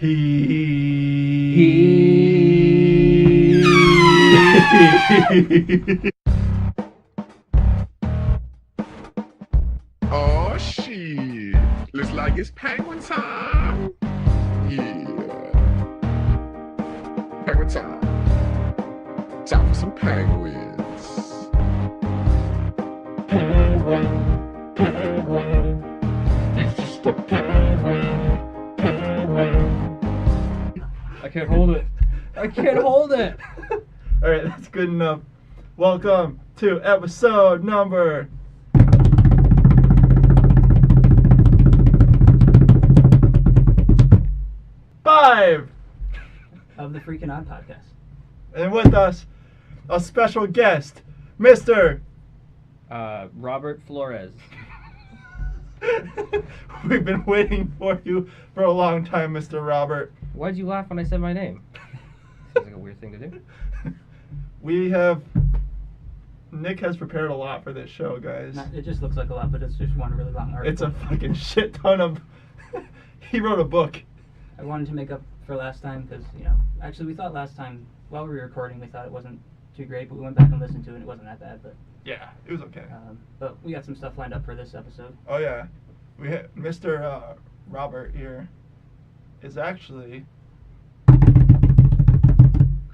Oh shit! Looks like it's penguin time. Yeah, penguin time. Time for some penguins. Penguin. It's just a penguin. I can't hold it. I can't hold it. All right, that's good enough. Welcome to episode number 5 of the Freaking Odd podcast. and with us, a special guest, Mr. Robert Flores. We've been waiting for you for a long time, Mr. Robert. Why'd you laugh when I said my name? Seems like a weird thing to do. Nick has prepared a lot for this show, guys. It just looks like a lot, but it's just one really long article. It's a fucking shit ton of... He wrote a book. I wanted to make up for last time because, actually we thought last time, while we were recording, we thought it wasn't too great, but we went back and listened to it and it wasn't that bad, but... Yeah, it was okay. But we got some stuff lined up for this episode. Oh yeah, we hit Mr. Robert here is actually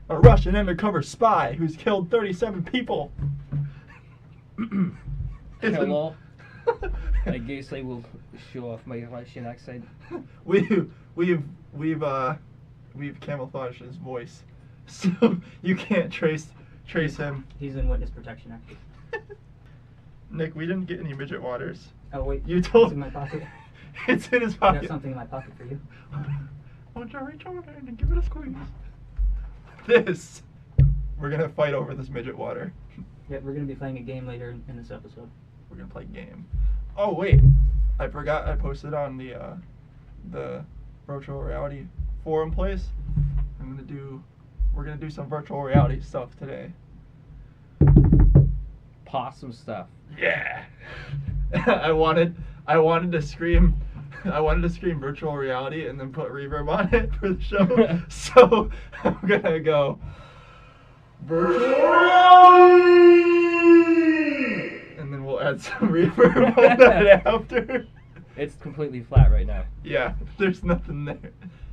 a Russian undercover spy who's killed 37 people. Hello. I guess I will show off my Russian accent. We've camouflaged his voice, so you can't trace him. He's in witness protection, actually. Nick, we didn't get any midget waters. Oh, wait. You told- It's in my pocket. It's in his I pocket. got something in my pocket for you. I want you to reach over there and give it a squeeze. We're gonna fight over this midget water. Yeah, we're going to be playing a game later in this episode. We're gonna play game. Oh wait, I forgot I posted on the virtual reality forum place. We're gonna do some virtual reality stuff today. Possum stuff. Yeah. I wanted to scream virtual reality and then put reverb on it for the show. So I'm gonna go virtual reality, and then we'll add some reverb on that after. It's completely flat right now. Yeah, there's nothing there.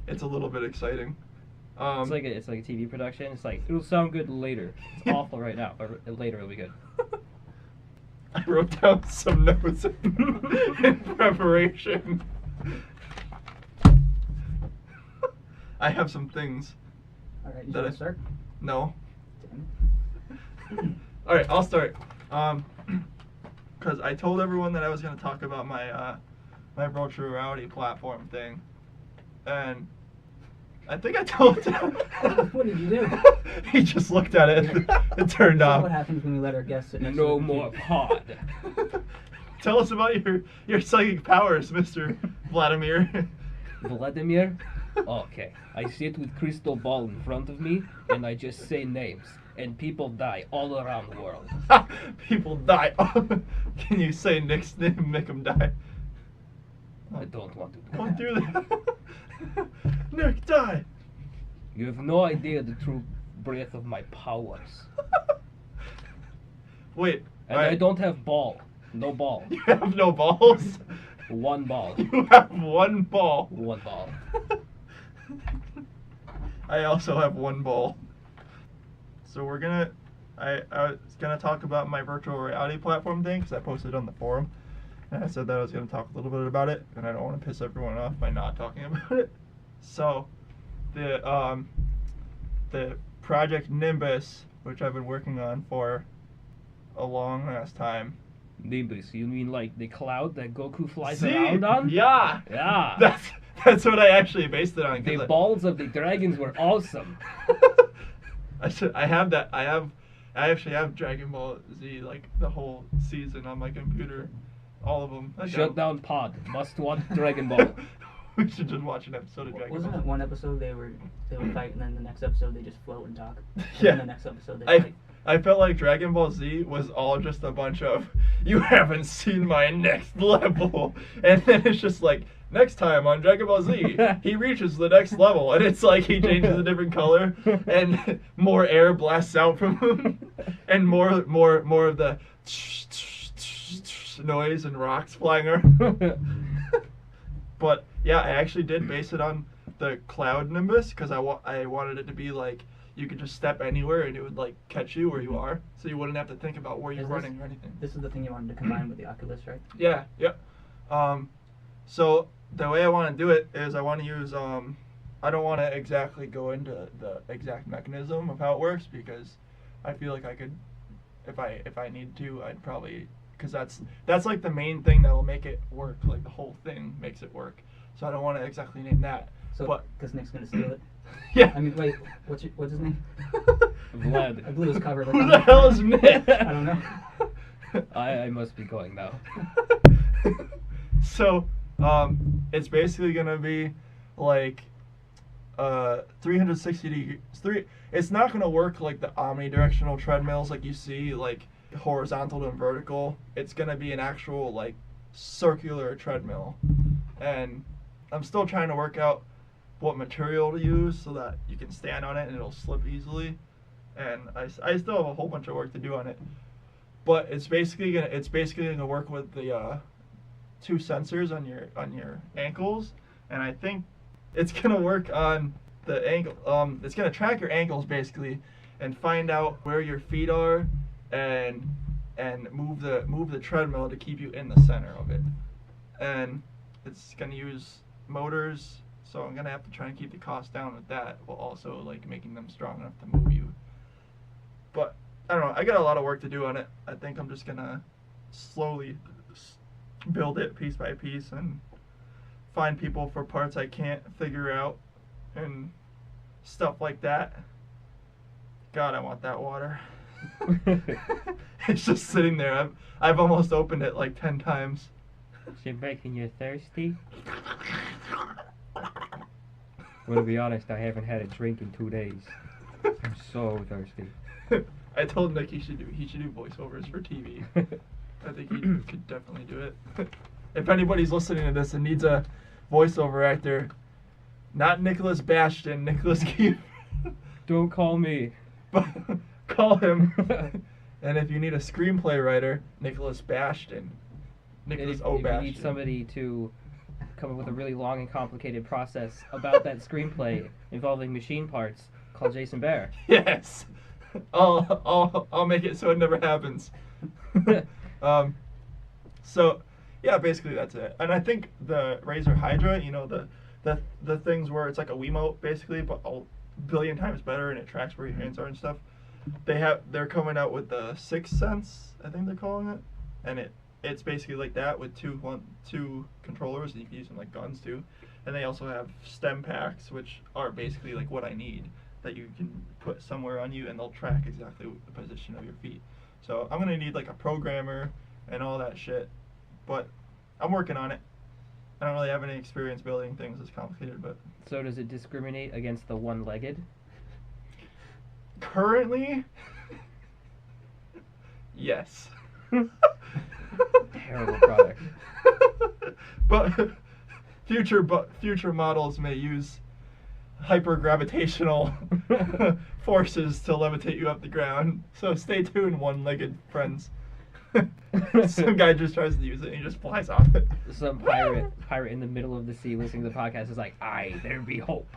It's a little bit exciting. It's like a TV production. It's like it'll sound good later. It's awful right now, but later it'll be good. I wrote down some notes in preparation. I have some things. All right, you That want I- to start? No. Damn All right, I'll start. Because I told everyone that I was going to talk about my my virtual reality platform thing, and I think I told him. What did you do? He just looked at it and turned That's off. what happens when we let our guests sit next to No the more computer. pod. Tell us about your psychic powers, Mr. Vladimir. Vladimir? Okay. I sit with crystal ball in front of me and I just say names and people die all around the world. People die. Can you say Nick's name and make him die? I don't want to do Don't that. do that. Nick, die. You have no idea the true breadth of my powers. Wait. And I don't have ball. No ball. You have no balls? One ball. You have one ball. One ball. I also have one ball. So I was gonna talk about my virtual reality platform thing because I posted on the forum, and I said that I was gonna talk a little bit about it, and I don't want to piss everyone off by not talking about it. So, the Project Nimbus, which I've been working on for a long ass time. Nimbus, you mean like the cloud that Goku flies See? around on? Yeah. Yeah. That's what I actually based it on. 'cause The I- balls of the dragons were awesome. I actually have Dragon Ball Z, like the whole season on my computer, all of them. Shut down pod. Must watch Dragon Ball. We should just watch an episode of Dragon Wasn't Ball. it one episode they would fight, and then the next episode they just float and talk? And Yeah. then the next episode they fight. I felt like Dragon Ball Z was all just a bunch of, you haven't seen my next level. And then it's just like, next time on Dragon Ball Z, he reaches the next level. And it's like he changes a different color and more air blasts out from him. And more of the noise and rocks flying around. But yeah, I actually did base it on the Cloud Nimbus because I wanted it to be like, you could just step anywhere and it would like catch you where you are, so you wouldn't have to think about where you're running or anything. This is the thing you wanted to combine with the Oculus, right? Yeah, yep. So the way I want to do it is I want to use I don't want to exactly go into the exact mechanism of how it works because I feel like I could, if I need to, I'd probably, because that's like the main thing that'll make it work. Like the whole thing makes it work. So I don't want to exactly name that. So, because Nick's gonna steal it. Yeah. I mean, wait, what's his name? Vlad. I blew his cover. Like, Who the hell is Nick? I don't know. I must be going now. So, it's basically gonna be like 360 degrees. It's not gonna work like the omnidirectional treadmills like you see, like horizontal and vertical. It's gonna be an actual like circular treadmill, and I'm still trying to work out what material to use so that you can stand on it and it'll slip easily. And I still have a whole bunch of work to do on it. But it's basically gonna work with the 2 sensors on your ankles, and I think it's gonna work on the ankle. It's gonna track your ankles basically, and find out where your feet are, and move the treadmill to keep you in the center of it. And it's gonna use motors, so I'm gonna have to try and keep the cost down with that, while also like making them strong enough to move you. But I don't know. I got a lot of work to do on it. I think I'm just gonna slowly build it piece by piece and find people for parts I can't figure out and stuff like that. God, I want that water. It's just sitting there. I've almost opened it like 10 times. So Bacon, you're thirsty? Well, to be honest, I haven't had a drink in 2 days. I'm so thirsty. I told Nick he should do voiceovers for TV. I think he could definitely do it. If anybody's listening to this and needs a voiceover actor, not Nicholas Bastion, Nicholas Keefe. Don't call me. But call him. And if you need a screenplay writer, Nicholas Bastion. Nicholas O. If you Bastion. need somebody to come up with a really long and complicated process about that screenplay involving machine parts, call Jason Bear. Yes. I'll make it so it never happens. So yeah, basically that's it. And I think the Razer Hydra, you know, the things where it's like a Wiimote basically, but a billion times better, and it tracks where your hands are and stuff. They're coming out with the Sixth Sense, I think they're calling it, and it's basically like that with two controllers, and you can use them like guns too. And they also have stem packs, which are basically like what I need, that you can put somewhere on you and they'll track exactly the position of your feet. So I'm gonna need like a programmer and all that shit, but I'm working on it. I don't really have any experience building things this complicated, but So does it discriminate against the one-legged? currently, yes. Terrible product. But future models may use hypergravitational forces to levitate you up the ground. So stay tuned, one-legged friends. Some guy just tries to use it and he just flies off it. Some pirate in the middle of the sea listening to the podcast is like, "Aye, there be hope."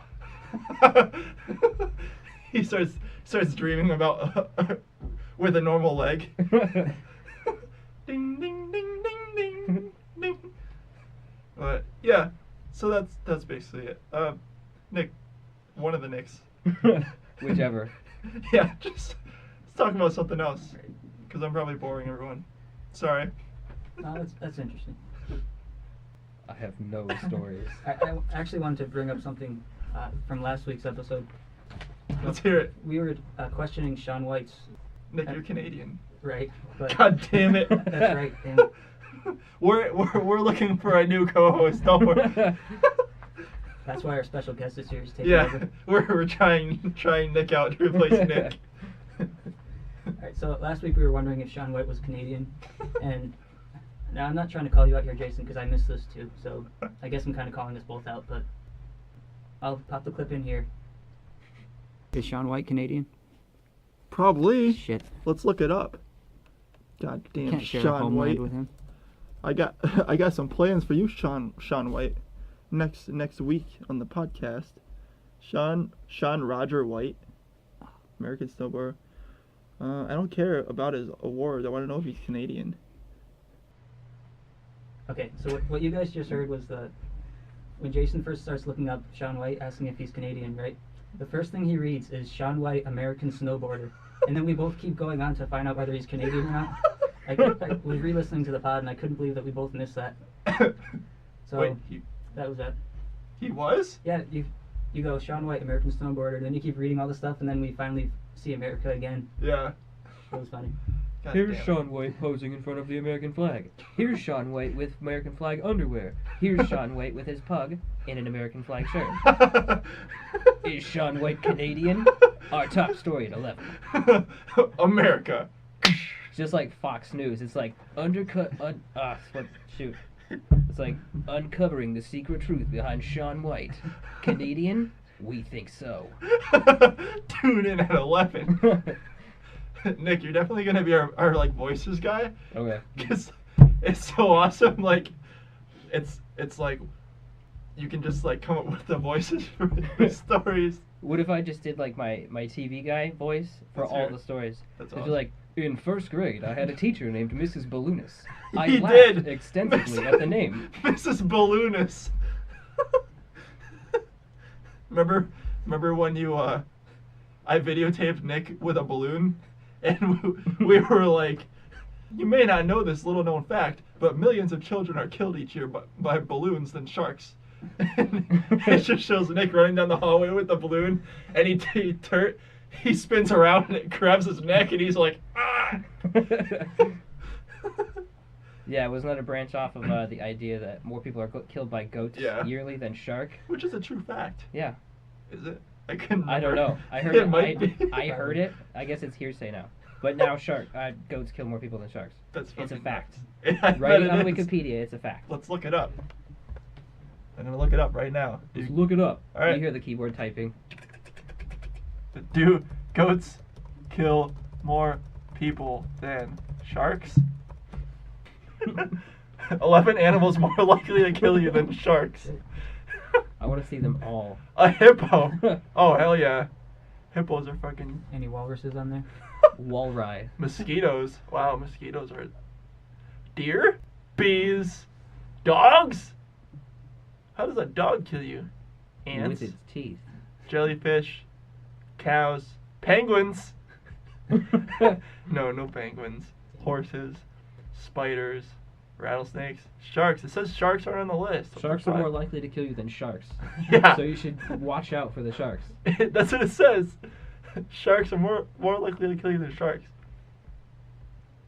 He starts dreaming about with a normal leg. Ding ding ding ding ding ding. But yeah, so that's basically it. Nick, one of the Nicks. Whichever. Yeah, just let's talk about something else, because I'm probably boring everyone. Sorry. That's interesting. I have no stories. I actually wanted to bring up something from last week's episode. Let's hear it. We were questioning Shaun White's Nick, you're Canadian. right, but God damn it. that's right. And We're looking for a new co-host. Don't worry. That's why our special guest this year is taking Yeah, over. we're trying Nick out to replace Nick. Alright, so last week we were wondering if Shaun White was Canadian, and now I'm not trying to call you out here, Jason, because I missed this too, so I guess I'm kind of calling us both out, but I'll pop the clip in here. Is Shaun White Canadian? Probably. Shit. Let's look it up. God damn, Can't share a Shaun homeland White. with him. I got some plans for you, Shaun White. Next week on the podcast. Shaun Roger White, American snowboarder. I don't care about his award. I want to know if he's Canadian. Okay, so what you guys just heard was when Jason first starts looking up Shaun White, asking if he's Canadian, right? The first thing he reads is Shaun White, American snowboarder, and then we both keep going on to find out whether he's Canadian or not. I was re-listening to the pod and I couldn't believe that we both missed that. So Wait, that was that. he was? Yeah, you go Shaun White, American snowboarder, and then you keep reading all the stuff, and then we finally see America again. Yeah. It was funny. God Here's damn. Shaun White posing in front of the American flag. Here's Shaun White with American flag underwear. Here's Shaun White with his pug in an American flag shirt. Is Shaun White Canadian? Our top story at 11. America. It's just like Fox News. It's like It's like uncovering the secret truth behind Shaun White. Canadian? We think so. Tune in at 11. Nick, you're definitely gonna be our like voices guy. Okay. Cause it's so awesome. Like, it's like you can just like come up with the voices for the stories. What if I just did like my TV guy voice for That's all fair. the stories? That's It'd be awesome. like, in first grade, I had a teacher named Mrs. Balloonus. I He laughed did. extensively at the name. Mrs. Balloonus. remember when you I videotaped Nick with a balloon, and we were like, you may not know this little known fact, but millions of children are killed each year by balloons than sharks. And it just shows Nick running down the hallway with the balloon, and he spins around and it grabs his neck, and he's like, ah. Yeah, it was not a branch off of the idea that more people are killed by goats Yeah. yearly than shark. Which is a true fact. Yeah. Is it? I couldn't. I don't know. I heard It it. might be. I heard it. I guess it's hearsay now. But now goats kill more people than sharks. That's It's a fucking fact. nuts. I bet Right it on is. Wikipedia, it's a fact. Let's look it up. I'm gonna look it up right now. Just look it up. All right. You hear the keyboard typing. Do goats kill more people than sharks? 11 animals more likely to kill you than sharks. I want to see them all. A hippo. Oh hell yeah. Hippos are fucking Any walruses on there? Walrus. mosquitoes. Wow, mosquitoes are deer, bees, dogs. How does a dog kill you? Ants, With its teeth. jellyfish, cows, penguins. No penguins. Horses, spiders, rattlesnakes, sharks. It says sharks aren't on the list. What the Sharks are more fuck? likely to kill you than sharks. Yeah. So you should watch out for the sharks. That's what it says. Sharks are more likely to kill you than sharks.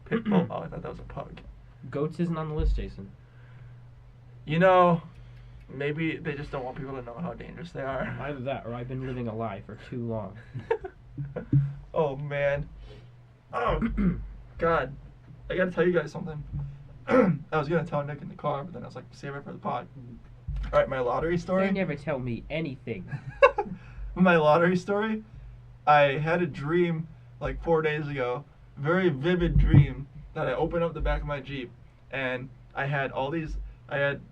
Pitbull. Oh, I thought that was a pug. Goats isn't on the list, Jason. You know, maybe they just don't want people to know how dangerous they are. Either that or I've been living a lie for too long. Oh man. Oh God. I gotta tell you guys something. I was gonna tell Nick in the car, but then I was like, save it for the pod. Alright, my lottery story. They never tell me anything. My lottery story. I had a dream like 4 days ago, very vivid dream, that I opened up the back of my Jeep and I had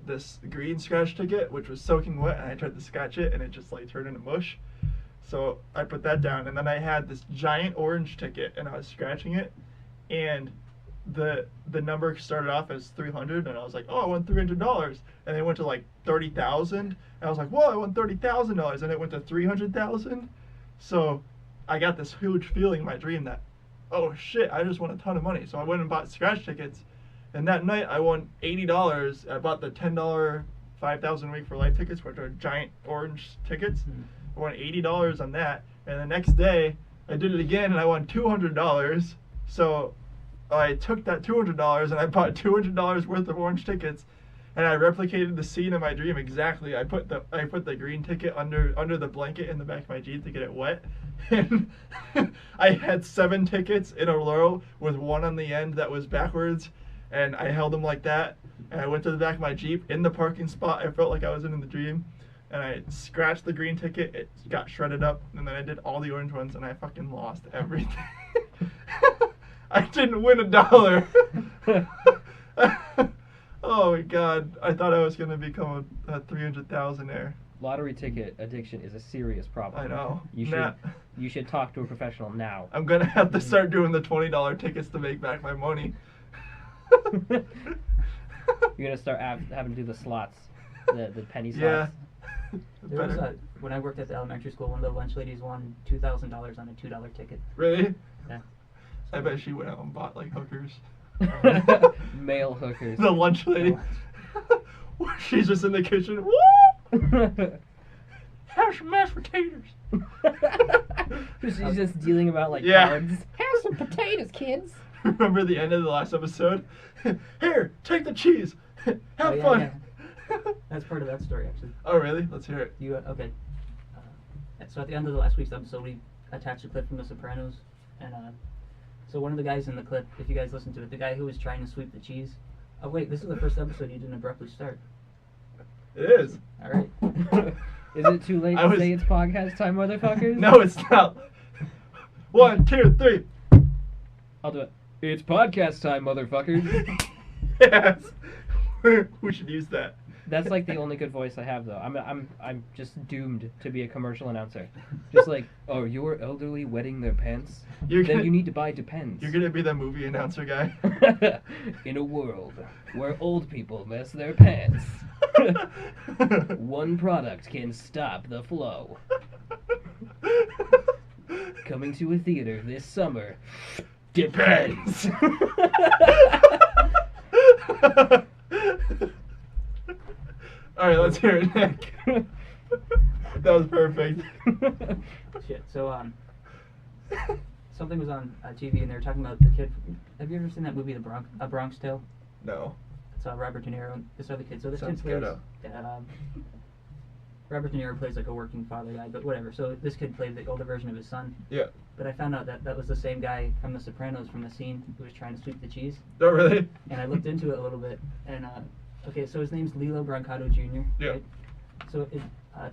this green scratch ticket which was soaking wet, and I tried to scratch it and it just like turned into mush. So I put that down, and then I had this giant orange ticket and I was scratching it, and the number started off as 300, and I was like, oh, I won $300, and it went to like 30,000, and I was like, whoa, I won $30,000, and it went to 300,000. So I got this huge feeling in my dream that, oh shit, I just won a ton of money. So I went and bought scratch tickets, and that night I won $80. I bought the $10 5,000 week for life tickets, which are giant orange tickets. I won $80 on that, and the next day I did it again and I won $200. So I took that $200 and I bought $200 worth of orange tickets, and I replicated the scene in my dream exactly. I put the green ticket under the blanket in the back of my Jeep to get it wet, and I had 7 tickets in a row with one on the end that was backwards, and I held them like that. And I went to the back of my Jeep in the parking spot. I felt like I was in the dream, and I scratched the green ticket. It got shredded up, and then I did all the orange ones, and I fucking lost everything. I didn't win $1. Oh my god! I thought I was gonna become a 300,000-aire. Lottery ticket addiction is a serious problem. I know. You should talk to a professional now. I'm gonna have to start doing the $20 tickets to make back my money. You're gonna start having to do the slots, the penny slots. Yeah. There was when I worked at the elementary school, one of the lunch ladies won $2,000 on a $2 ticket. Really? Yeah. I bet she went out and bought like hookers. Male hookers. The lunch lady. She's just in the kitchen. Woo! Have some mashed potatoes. She's just dealing about like Yeah. cards. Have some potatoes, kids. Remember the end of the last episode? Here, take the cheese. Have Oh, yeah, fun. yeah. That's part of that story, actually. Oh, really? Let's hear it. You okay? So at the end of the last week's episode, we attached a clip from The Sopranos, and so one of the guys in the clip, if you guys listen to it, the guy who was trying to sweep the cheese. Oh wait, this is the first episode you didn't abruptly start. It is. All right. Is it too late I to was- say it's podcast time, motherfuckers? No, it's not. 1, 2, 3. I'll do it. It's podcast time, motherfuckers. Yes. We should use that. That's like the only good voice I have, though. I'm just doomed to be a commercial announcer. Just like, oh, you're elderly wetting their pants? You're Then gonna- you need to buy Depends. You're gonna be the movie announcer guy. In a world where old people mess their pants, one product can stop the flow. Coming to a theater this summer. Depends. All right, let's hear it, Nick. That was perfect. Shit. So something was on TV and they were talking about the kid. Have you ever seen that movie, A Bronx Tale? No. It's Robert De Niro and this other kid. So this Sounds kid plays. ghetto. Robert De Niro plays like a working father guy, but whatever. So this kid played the older version of his son. Yeah. But I found out that that was the same guy from The Sopranos from the scene who was trying to sweep the cheese. Oh, really? And I looked into it a little bit, and okay, so his name's Lilo Brancato Jr. Yeah. Right? So it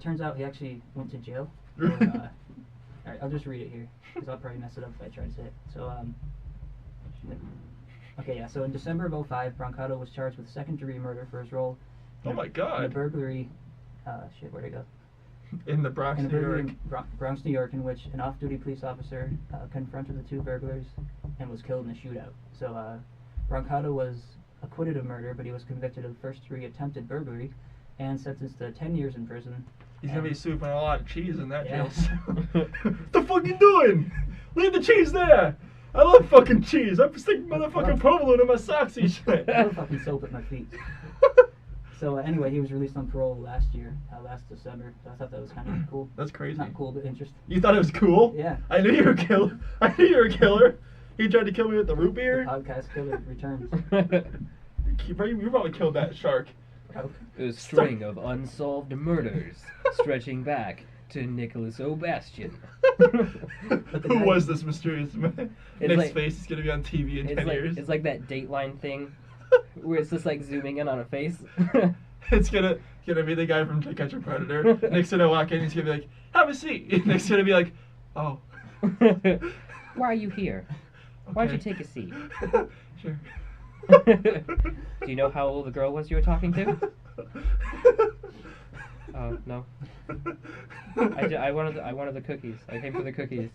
turns out he actually went to jail. For, all right, I'll just read it here because I'll probably mess it up if I try to say it. So okay, yeah. So in December of 2005, Brancato was charged with second-degree murder for his role. Oh my In a God. burglary. Shit, where'd it go? In the Bronx, In a New burglary York. in Bronx, New York, in which an off-duty police officer confronted the two burglars and was killed in a shootout. So Brancato was acquitted of murder, but he was convicted of first-degree attempted burglary and sentenced to 10 years in prison. He's gonna be And- sweeping a lot of cheese in that Yeah. jail cell. What the fuck you doing? Leave the cheese there. I love fucking cheese. I'm sticking motherfucking provolone in my socks and shit. No fucking soap at my feet. So anyway, he was released on parole last year, last December. So I thought that was kind of cool. That's crazy. Not cool, but interesting. You thought it was cool? Yeah. I knew you were a killer. I knew you were a killer. He tried to kill me with the root The beer. podcast killer returns. You probably killed that shark. Oh, A string of unsolved murders stretching back to Nicholas O'Bastian. Who was this mysterious man? It's Nick's like- face is gonna be on TV in 10 years. It's like that Dateline thing where it's just like zooming in on a face. It's gonna be the guy from To Catch a Predator. Nick's gonna walk in. He's gonna be like, "Have a seat." Nick's gonna be like, "Oh." Why are you here? Why don't you Okay. take a seat? Sure. Do you know how old the girl was you were talking to? Oh no. I wanted the cookies. I came for the cookies.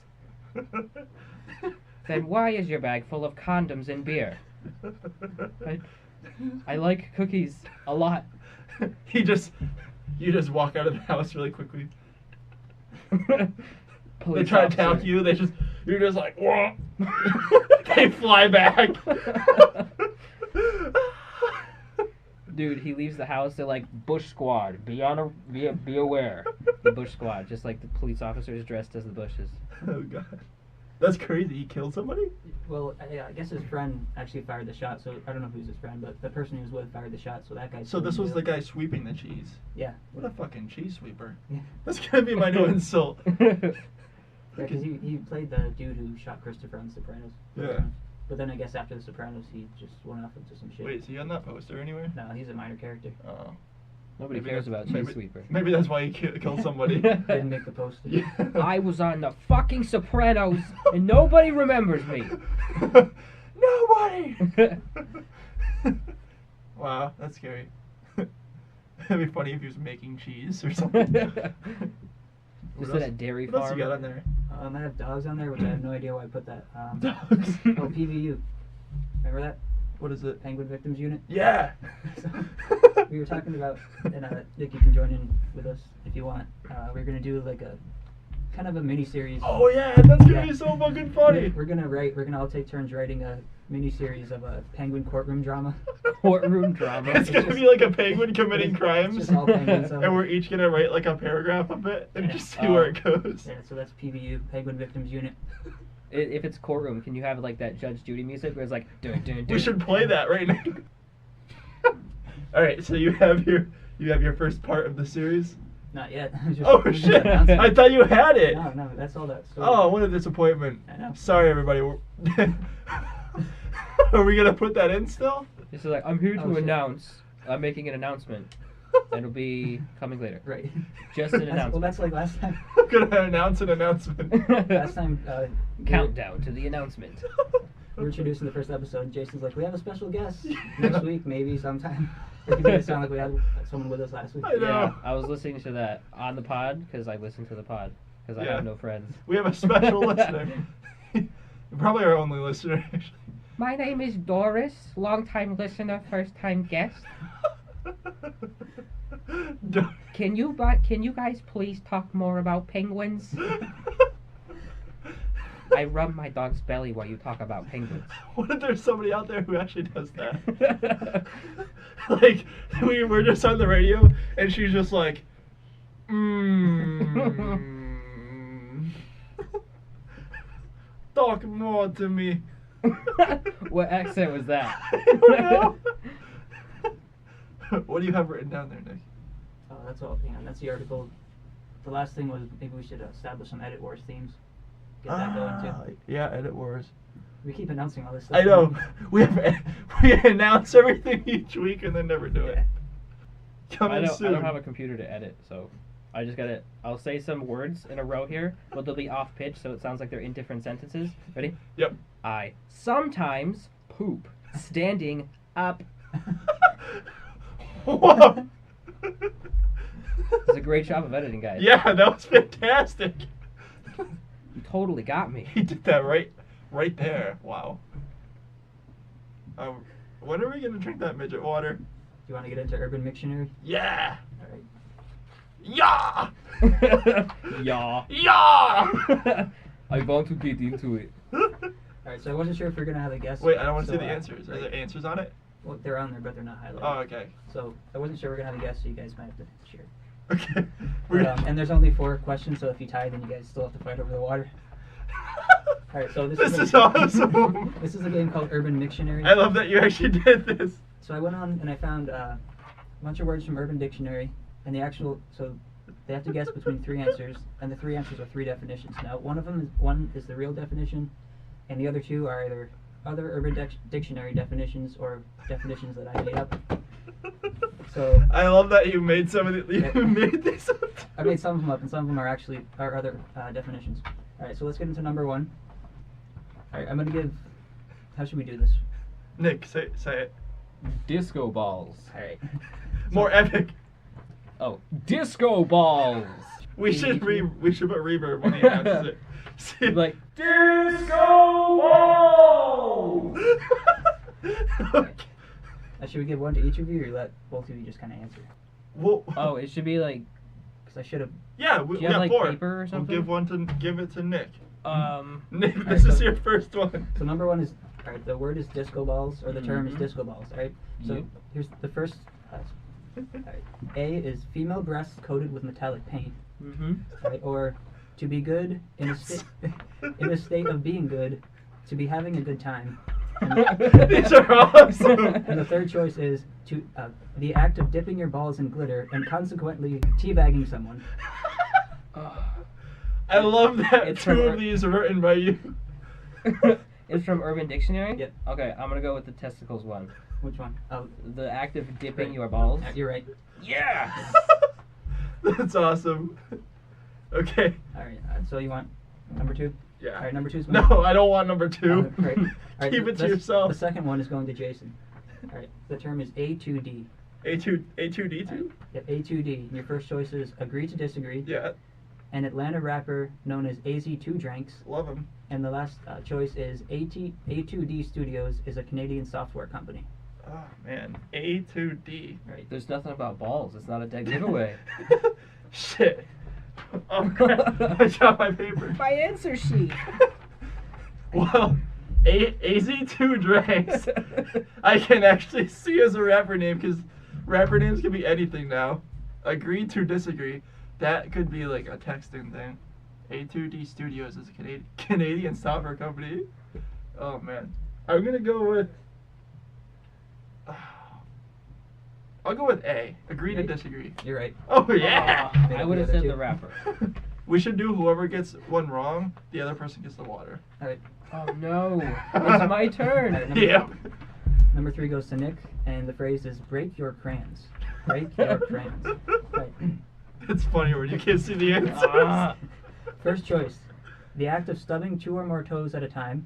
Then why is your bag full of condoms and beer? I like cookies a lot. You just walk out of the house really quickly. They Police try to officer. tap you. You're just like, whoa. They fly back. Dude, he leaves the house. They're like, Bush Squad, be aware. The Bush Squad, just like the police officers dressed as the Bushes. Oh god, That's crazy. He killed somebody? Well, I guess his friend actually fired the shot, so I don't know who's his friend, but the person he was with fired the shot, so that guy. So this was the guy sweeping the cheese. Yeah. What a fucking cheese sweeper. Yeah. That's gonna be my new insult. Because he played the dude who shot Christopher on The Sopranos. Yeah. But then I guess after The Sopranos, he just went off into some shit. Wait, is he on that poster anywhere? No, he's a minor character. Oh. Nobody Maybe cares that's- about maybe- Cheese Sweeper. Maybe that's why he killed somebody. Didn't make the poster. Yeah. I was on the fucking Sopranos, and nobody remembers me. Nobody! Wow, that's scary. It'd be funny if he was making cheese or something. Is it a dairy What else farm? you got on there? I have dogs on there, which I have no idea why I put that. Dogs. Oh, PVU. Remember that? What is it? Penguin Victims Unit? Yeah! We were talking about, and Nick, you can join in with us if you want. We're going to do like a kind of a mini series. Oh yeah, that's gonna Yeah. be so fucking funny. We're gonna all take turns writing a mini series of a penguin courtroom drama. Courtroom drama. It's gonna be like a penguin committing It's crimes, just all penguins, so- and we're each gonna write like a paragraph of it and Yeah. just see where it goes. Yeah, so that's PVU, Penguin Victims Unit. If it's courtroom, can you have like that Judge Judy music where it's like dun dun dun? We should play that right now. All right, so you have your first part of the series. Not yet. Just- Oh just shit! announcing. I thought you had it. No, that's all that story. Oh, what a disappointment. I know. Sorry, everybody. Are we gonna put that in still? This is like I'm here Oh, to shit. announce. I'm making an announcement. It'll be coming later. Right. Just an Well, announcement. that's like last time. I'm gonna announce an announcement. Last time. Countdown to the announcement. We were introducing the first episode. Jason's like, we have a special guest next week, maybe sometime. It made it sound like we had someone with us last week. I know. Yeah, I was listening to that on the pod because I listen to the pod because I Yeah. have no friends. We have a special listener. Probably our only listener, actually. My name is Doris, long-time listener, first-time guest. Can you guys please talk more about penguins? I rub my dog's belly while you talk about penguins. What if there's somebody out there who actually does that? Like, we're just on the radio, and she's just like, talk more to me. What accent was that? I don't know. What do you have written down there, Nick? Oh, that's all. Hang on, that's the article. The last thing was maybe we should establish some Edit Wars themes. Get that going too. Yeah, Edit Wars. We keep announcing all this stuff. I know. We announce everything each week and then never do it. Yeah. Coming I soon. don't have a computer to edit, so I just gotta. I'll say some words in a row here, but they'll be off pitch, so it sounds like they're in different sentences. Ready? Yep. I sometimes poop standing up. Whoa. It's a great job of editing, guys. Yeah, that was fantastic. You totally got me. He did that right there. Wow. When are we gonna drink that midget water? Do you want to get into Urban Dictionary? Yeah. All right. Yeah. Yeah. Yeah. I want to get into it. All right. So I wasn't sure if we are gonna have a guest. Wait, I don't want to so, see the answers. Are there answers on it? Well, they're on there, but they're not highlighted. Oh, okay. So I wasn't sure we are gonna have a guest, so you guys might have to share. Okay. But, and there's only 4 questions, so if you tie, then you guys still have to fight over the water. All right. So This is awesome. This is a game called Urban Dictionary. I love that you actually did this. So I went on and I found a bunch of words from Urban Dictionary, and so they have to guess between 3 answers, and the 3 answers are 3 definitions. Now, one is the real definition, and the other 2 are either other Urban Dictionary definitions or definitions that I made up. So I love that you made some of the, you made this up. I made some of them up, and some of them are actually other definitions. All right, so let's get into number 1. All right, I'm gonna give. How should we do this? Nick, say it. Disco balls. All right. More epic. Oh, disco balls. We should put reverb when he announces it. See, Like disco balls. Should we give one to each of you, or let both of you just kind of answer? Well, oh, it should be like Because I should have. yeah, Do we you have, got like, 4. paper or something? We'll give it to Nick. Nick, Alright, this is so- your first one. So number 1 is, all right, the word is disco balls, or the term is Mhm. disco balls, all right? So Yep. here's the first. All right. A is female breasts coated with metallic paint, Mm-hmm. all right? Or to be good in a state in a state of being good, to be having a good time. These are awesome. And the third choice is to the act of dipping your balls in glitter and consequently teabagging someone. I love that It's two from of these are written by you. It's from Urban Dictionary? Yep. Okay, I'm gonna go with the testicles one. Which one? Oh, The act of dipping Right. your balls. you're right. Yeah! That's awesome. Okay. All right. So you want number 2? Yeah. All right. Number 2 is No, I don't want number 2. Right. All right, Keep it to the yourself. second one is going to Jason. All right. The term is A2D. A2D2? Yep, A2D. Your first choice is agree to disagree. Yeah, An Atlanta rapper known as AZ2 Dranks. love him. And the last choice is A2D Studios is a Canadian software company. Oh man, A2D. Right. There's nothing about balls. It's not a dead giveaway. Shit. Oh crap! I dropped my paper. My answer sheet. Well, AZ2 Dranks, I can actually see as a rapper name because rapper names can be anything now. Agree to disagree. That could be like a texting thing. A2D Studios is a Canadian software company. Oh man, I'm gonna go with. I'll go with A. Agree to Right. disagree. You're right. Oh yeah. I would have The other said two. the rapper. We should do whoever gets one wrong, the other person gets the water. All right. Oh no. It's my turn. Alright, Yep. Number 3 goes to Nick, and the phrase is break your crayons. Break your crayons. Right. It's funny when you can't see the answers. Ah. First choice, the act of stubbing 2 or more toes at a time.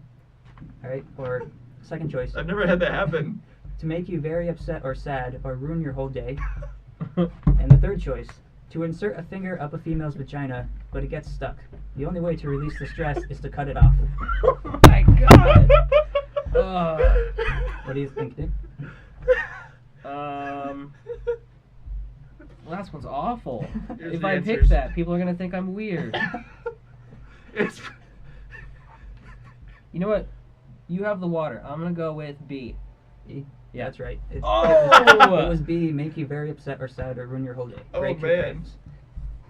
All right. Or second choice, I've never had that happen. to make you very upset or sad or ruin your whole day. And the third choice, to insert a finger up a female's vagina, but it gets stuck. The only way to release the stress is to cut it off. Oh my god. What do you think, Nick? Last one's awful. Here's If the I pick answers. that, people are gonna think I'm weird. It's You know what? You have the water. I'm gonna go with B. E? Yeah. That's right. It Oh! was B, make you very upset or sad or ruin your whole day. Oh, Break your man. crayons.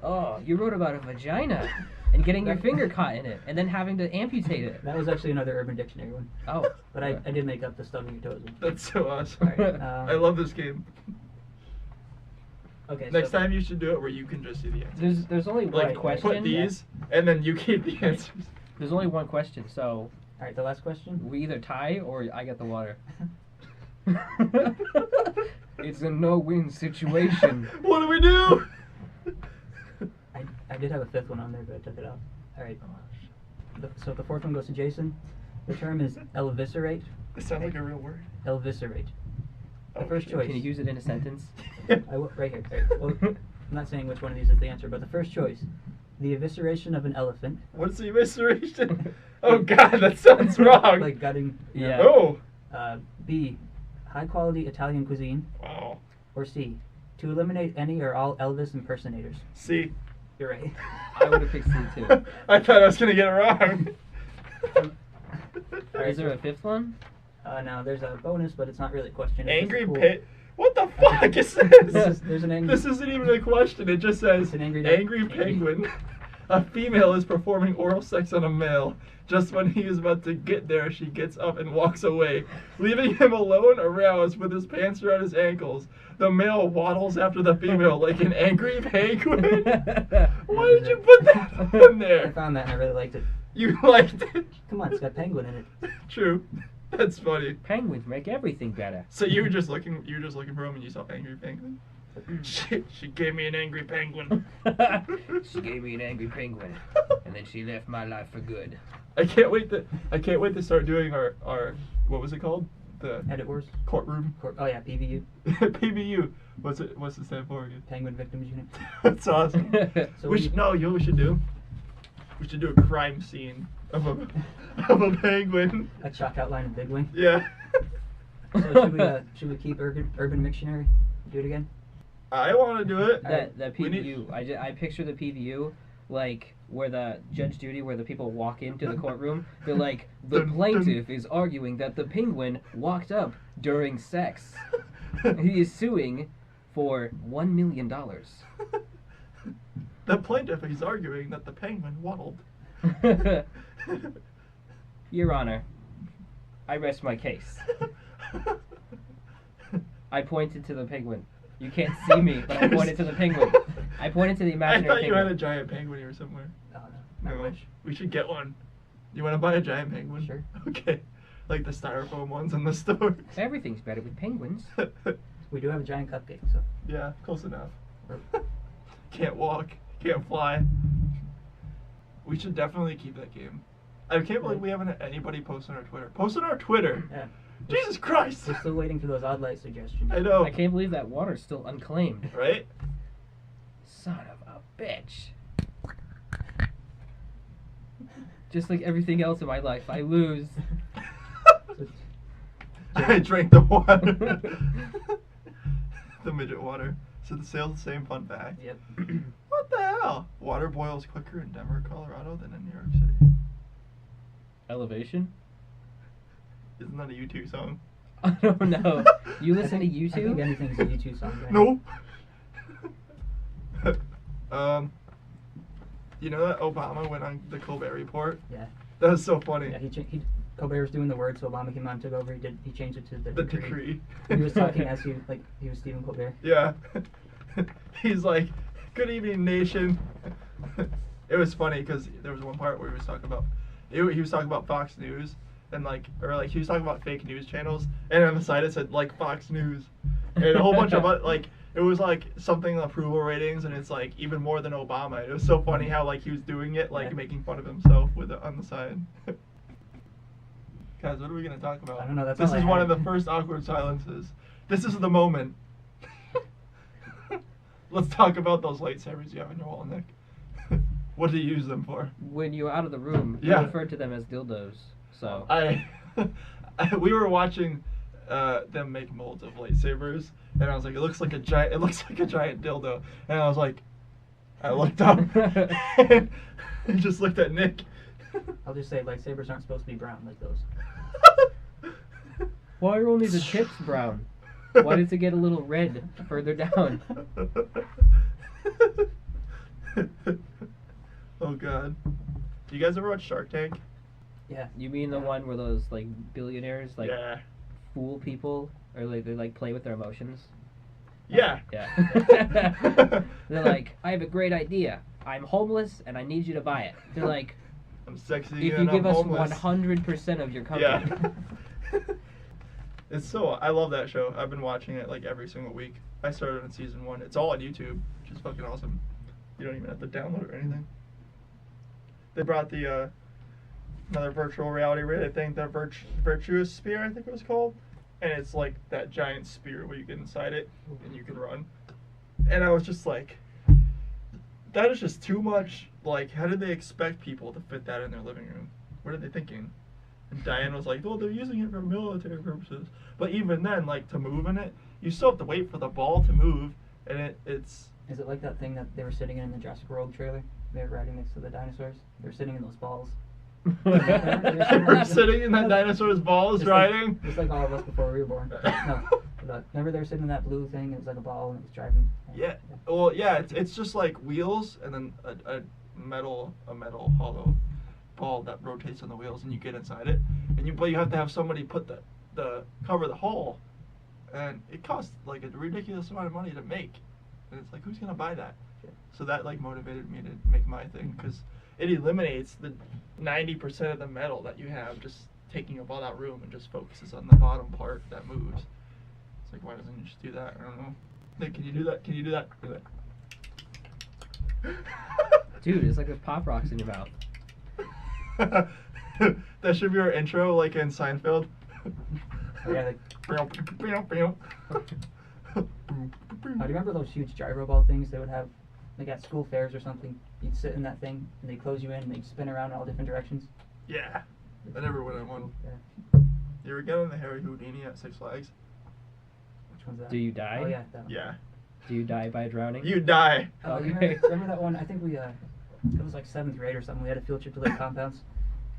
Oh, you wrote about a vagina and getting your finger caught in it and then having to amputate it. That was actually another Urban Dictionary one. Oh. But I did make up the stubbing your toes one. That's so awesome. Alright, I love this game. Okay. Next so, time you should do it where you can just see the answers. There's only one Like question. put these and then you keep the answers. There's only one question, so Alright, the last question. we either tie or I get the water. It's a no-win situation. What do we do? I did have a fifth one on there, but I took it off. Alright. So the fourth one goes to Jason. The term is elviscerate. It sounds like a real word. Elviscerate. The Oh, first shit. choice. Can you use it in a sentence? Right here. Right. Well, I'm not saying which one of these is the answer, but the first choice, the evisceration of an elephant. What's the evisceration? Oh god, that sounds wrong. Like gutting. you know. Yeah. Oh. B, high quality Italian cuisine. Wow. Or C, to eliminate any or all Elvis impersonators. See. You're right. I would have picked C too. I thought I was gonna get it wrong. Alright, Is there a fifth one? Now there's a bonus, but it's not really a question. It's just Angry a cool- pit. What the fuck is this? There's an angry. This isn't even a question. It just says It's an angry duck. penguin. A female is performing oral sex on a male. Just when he is about to get there, she gets up and walks away, leaving him alone, aroused, with his pants around his ankles. The male waddles after the female like an angry penguin. Why did you put that on I there? found that and I really liked it. You liked it? Come on, it's got penguin in it. True. That's funny. Penguins make everything better. So you were just looking for him and you saw angry penguin. She gave me an angry penguin. She gave me an angry penguin, and then she left my life for good. I can't wait to start doing our what was it called? The Edit Wars. courtroom. Oh yeah, PVU. PVU. What's it stand for again? Penguin Victims Unit. That's awesome. So We should you know what we should do? We should do a crime scene of a penguin. A chalk outline of Big Wing. Yeah. So should we keep Urban Dictionary? Do it again. I want to do it. That We PVU. I picture the PVU like where the Judge Judy, where the people walk into the courtroom. They're like, the Dun, dun. plaintiff is arguing that the penguin walked up during sex. He is suing for $1 million. The plaintiff is arguing that the penguin waddled. Your Honor, I rest my case. I pointed to the penguin. You can't see me, but I pointed to the penguin. I pointed to the I imaginary thought you penguin. had a giant penguin here somewhere. Oh, no. I wish. We should get one. You want to buy a giant penguin? Sure. Okay. Like the styrofoam ones in the store. Everything's better with penguins. We do have a giant cupcake, so. Yeah, close enough. Can't walk, can't fly. We should definitely keep that game. I can't believe we haven't had anybody post on our Twitter. Post on our Twitter! Yeah. Jesus Christ! We're still waiting for those odd light suggestions. I know. I can't believe that water's still unclaimed. Right? Son of a bitch. Just like everything else in my life, I lose. I drank the water. The midget water. So the sale's the same fun fact. Yep. What the hell? Water boils quicker in Denver, Colorado than in New York City. Elevation? Isn't that a U2 song? I don't know. You listen to I think YouTube? anything's a YouTube song right now. No. You know that Obama went on the Colbert Report? Yeah. That was so funny. Yeah, Colbert was doing the word, so Obama came on, took over. He changed it to the The decree. He was talking as he was Stephen Colbert. Yeah. He's like, "Good evening, nation." It was funny because there was one part where he was talking about, he was talking about Fox News and he was talking about fake news channels, and on the side it said like Fox News, and a whole bunch of it was like something approval ratings, and it's like even more than Obama. It was so funny how like he was doing it like Yeah. making fun of himself with it on the side. Guys, what are we gonna talk about? I don't know, that's This all I is one of had. the first awkward silences. This is the moment. Let's talk about those lightsabers you have in your wall, Nick. What do you use them for? When you're out of the room, you Yeah. refer to them as dildos. So We were watching them make molds of lightsabers, and I was like, it looks like a giant dildo, and I was like, I looked up and I just looked at Nick. I'll just say lightsabers aren't supposed to be brown like those. why are only the tips brown? Why does it get a little red further down? Oh God. You guys ever watch Shark Tank? Yeah. You mean the one where those like billionaires like Yeah. fool people or like they like play with their emotions? Yeah. Yeah. They're like, I have a great idea. I'm homeless and I need you to buy it. They're like, I'm sexy if you and give I'm us homeless. 100% of your company. Yeah. I love that show. I've been watching it like every single week. I started on season 1. It's all on YouTube, which is fucking awesome. You don't even have to download it or anything. They brought the another virtual reality rig thing, the Virtuous Spear, I think it was called. And it's like that giant spear where you get inside it and you can run. And I was just like, that is just too much. Like, how did they expect people to fit that in their living room? What are they thinking? And Diane was like, well, they're using it for military purposes. But even then, like, to move in it, you still have to wait for the ball to move. And it's... Is it like that thing that they were sitting in the Jurassic World trailer? They were riding next to the dinosaurs. They were sitting in those balls. We're sitting in that dinosaur's balls Just riding. Like, just like all of us before we were born. No. But remember they were sitting in that blue thing? It was like a ball and it was driving. Yeah. Well, yeah, it's just like wheels and then a metal hollow ball that rotates on the wheels, and you get inside it. But you have to have somebody put the cover the hole, and it costs like a ridiculous amount of money to make. And it's like, who's gonna buy that? So that like motivated me to make my thing, because it eliminates the 90% of the metal that you have just taking up all that room and just focuses on the bottom part that moves. It's like, why doesn't it just do that? I don't know. Nick, can you do that? Can you do that? Do that. Dude, it's like with Pop Rocks in your mouth. That should be our intro, like in Seinfeld. Oh, yeah, like, do you remember those huge gyro ball things they would have, like at school fairs or something? You'd sit in that thing and they'd close you in and they'd spin around in all different directions. Yeah, I never went on one. Yeah. You ever get on the Harry Houdini at Six Flags? Which one's that? Do you die? Oh yeah, that one. Yeah. Do you die by drowning? You die. Oh, you Okay. remember that one? I think it was like 7th grade or something. We had a field trip to Lake Compounds.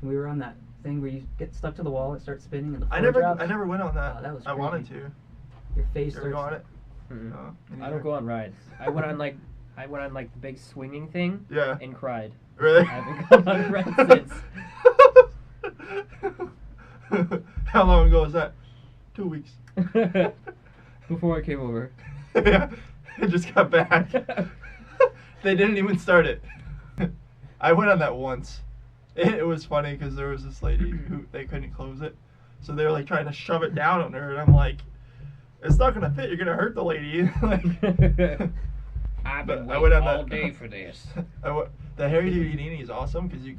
And we were on that thing where you get stuck to the wall and start spinning and the floor drops. I never went on that. Oh, that was I wanted crazy. to. Your face You ever go on starts. it? Mm-mm. No, me I neither. don't go on rides. I went on like I went on like the big swinging thing Yeah. and cried. Really? I haven't gone on a ride since. How long ago was that? 2 weeks. Before I came over. Yeah. I just got back. They didn't even start it. I went on that once. It was funny because there was this lady who they couldn't close it, so they were like trying to shove it down on her, and I'm like, "It's not gonna fit. You're gonna hurt the lady." Like, I've but been I waiting went on all that- day for this. The Harry Houdini is awesome because you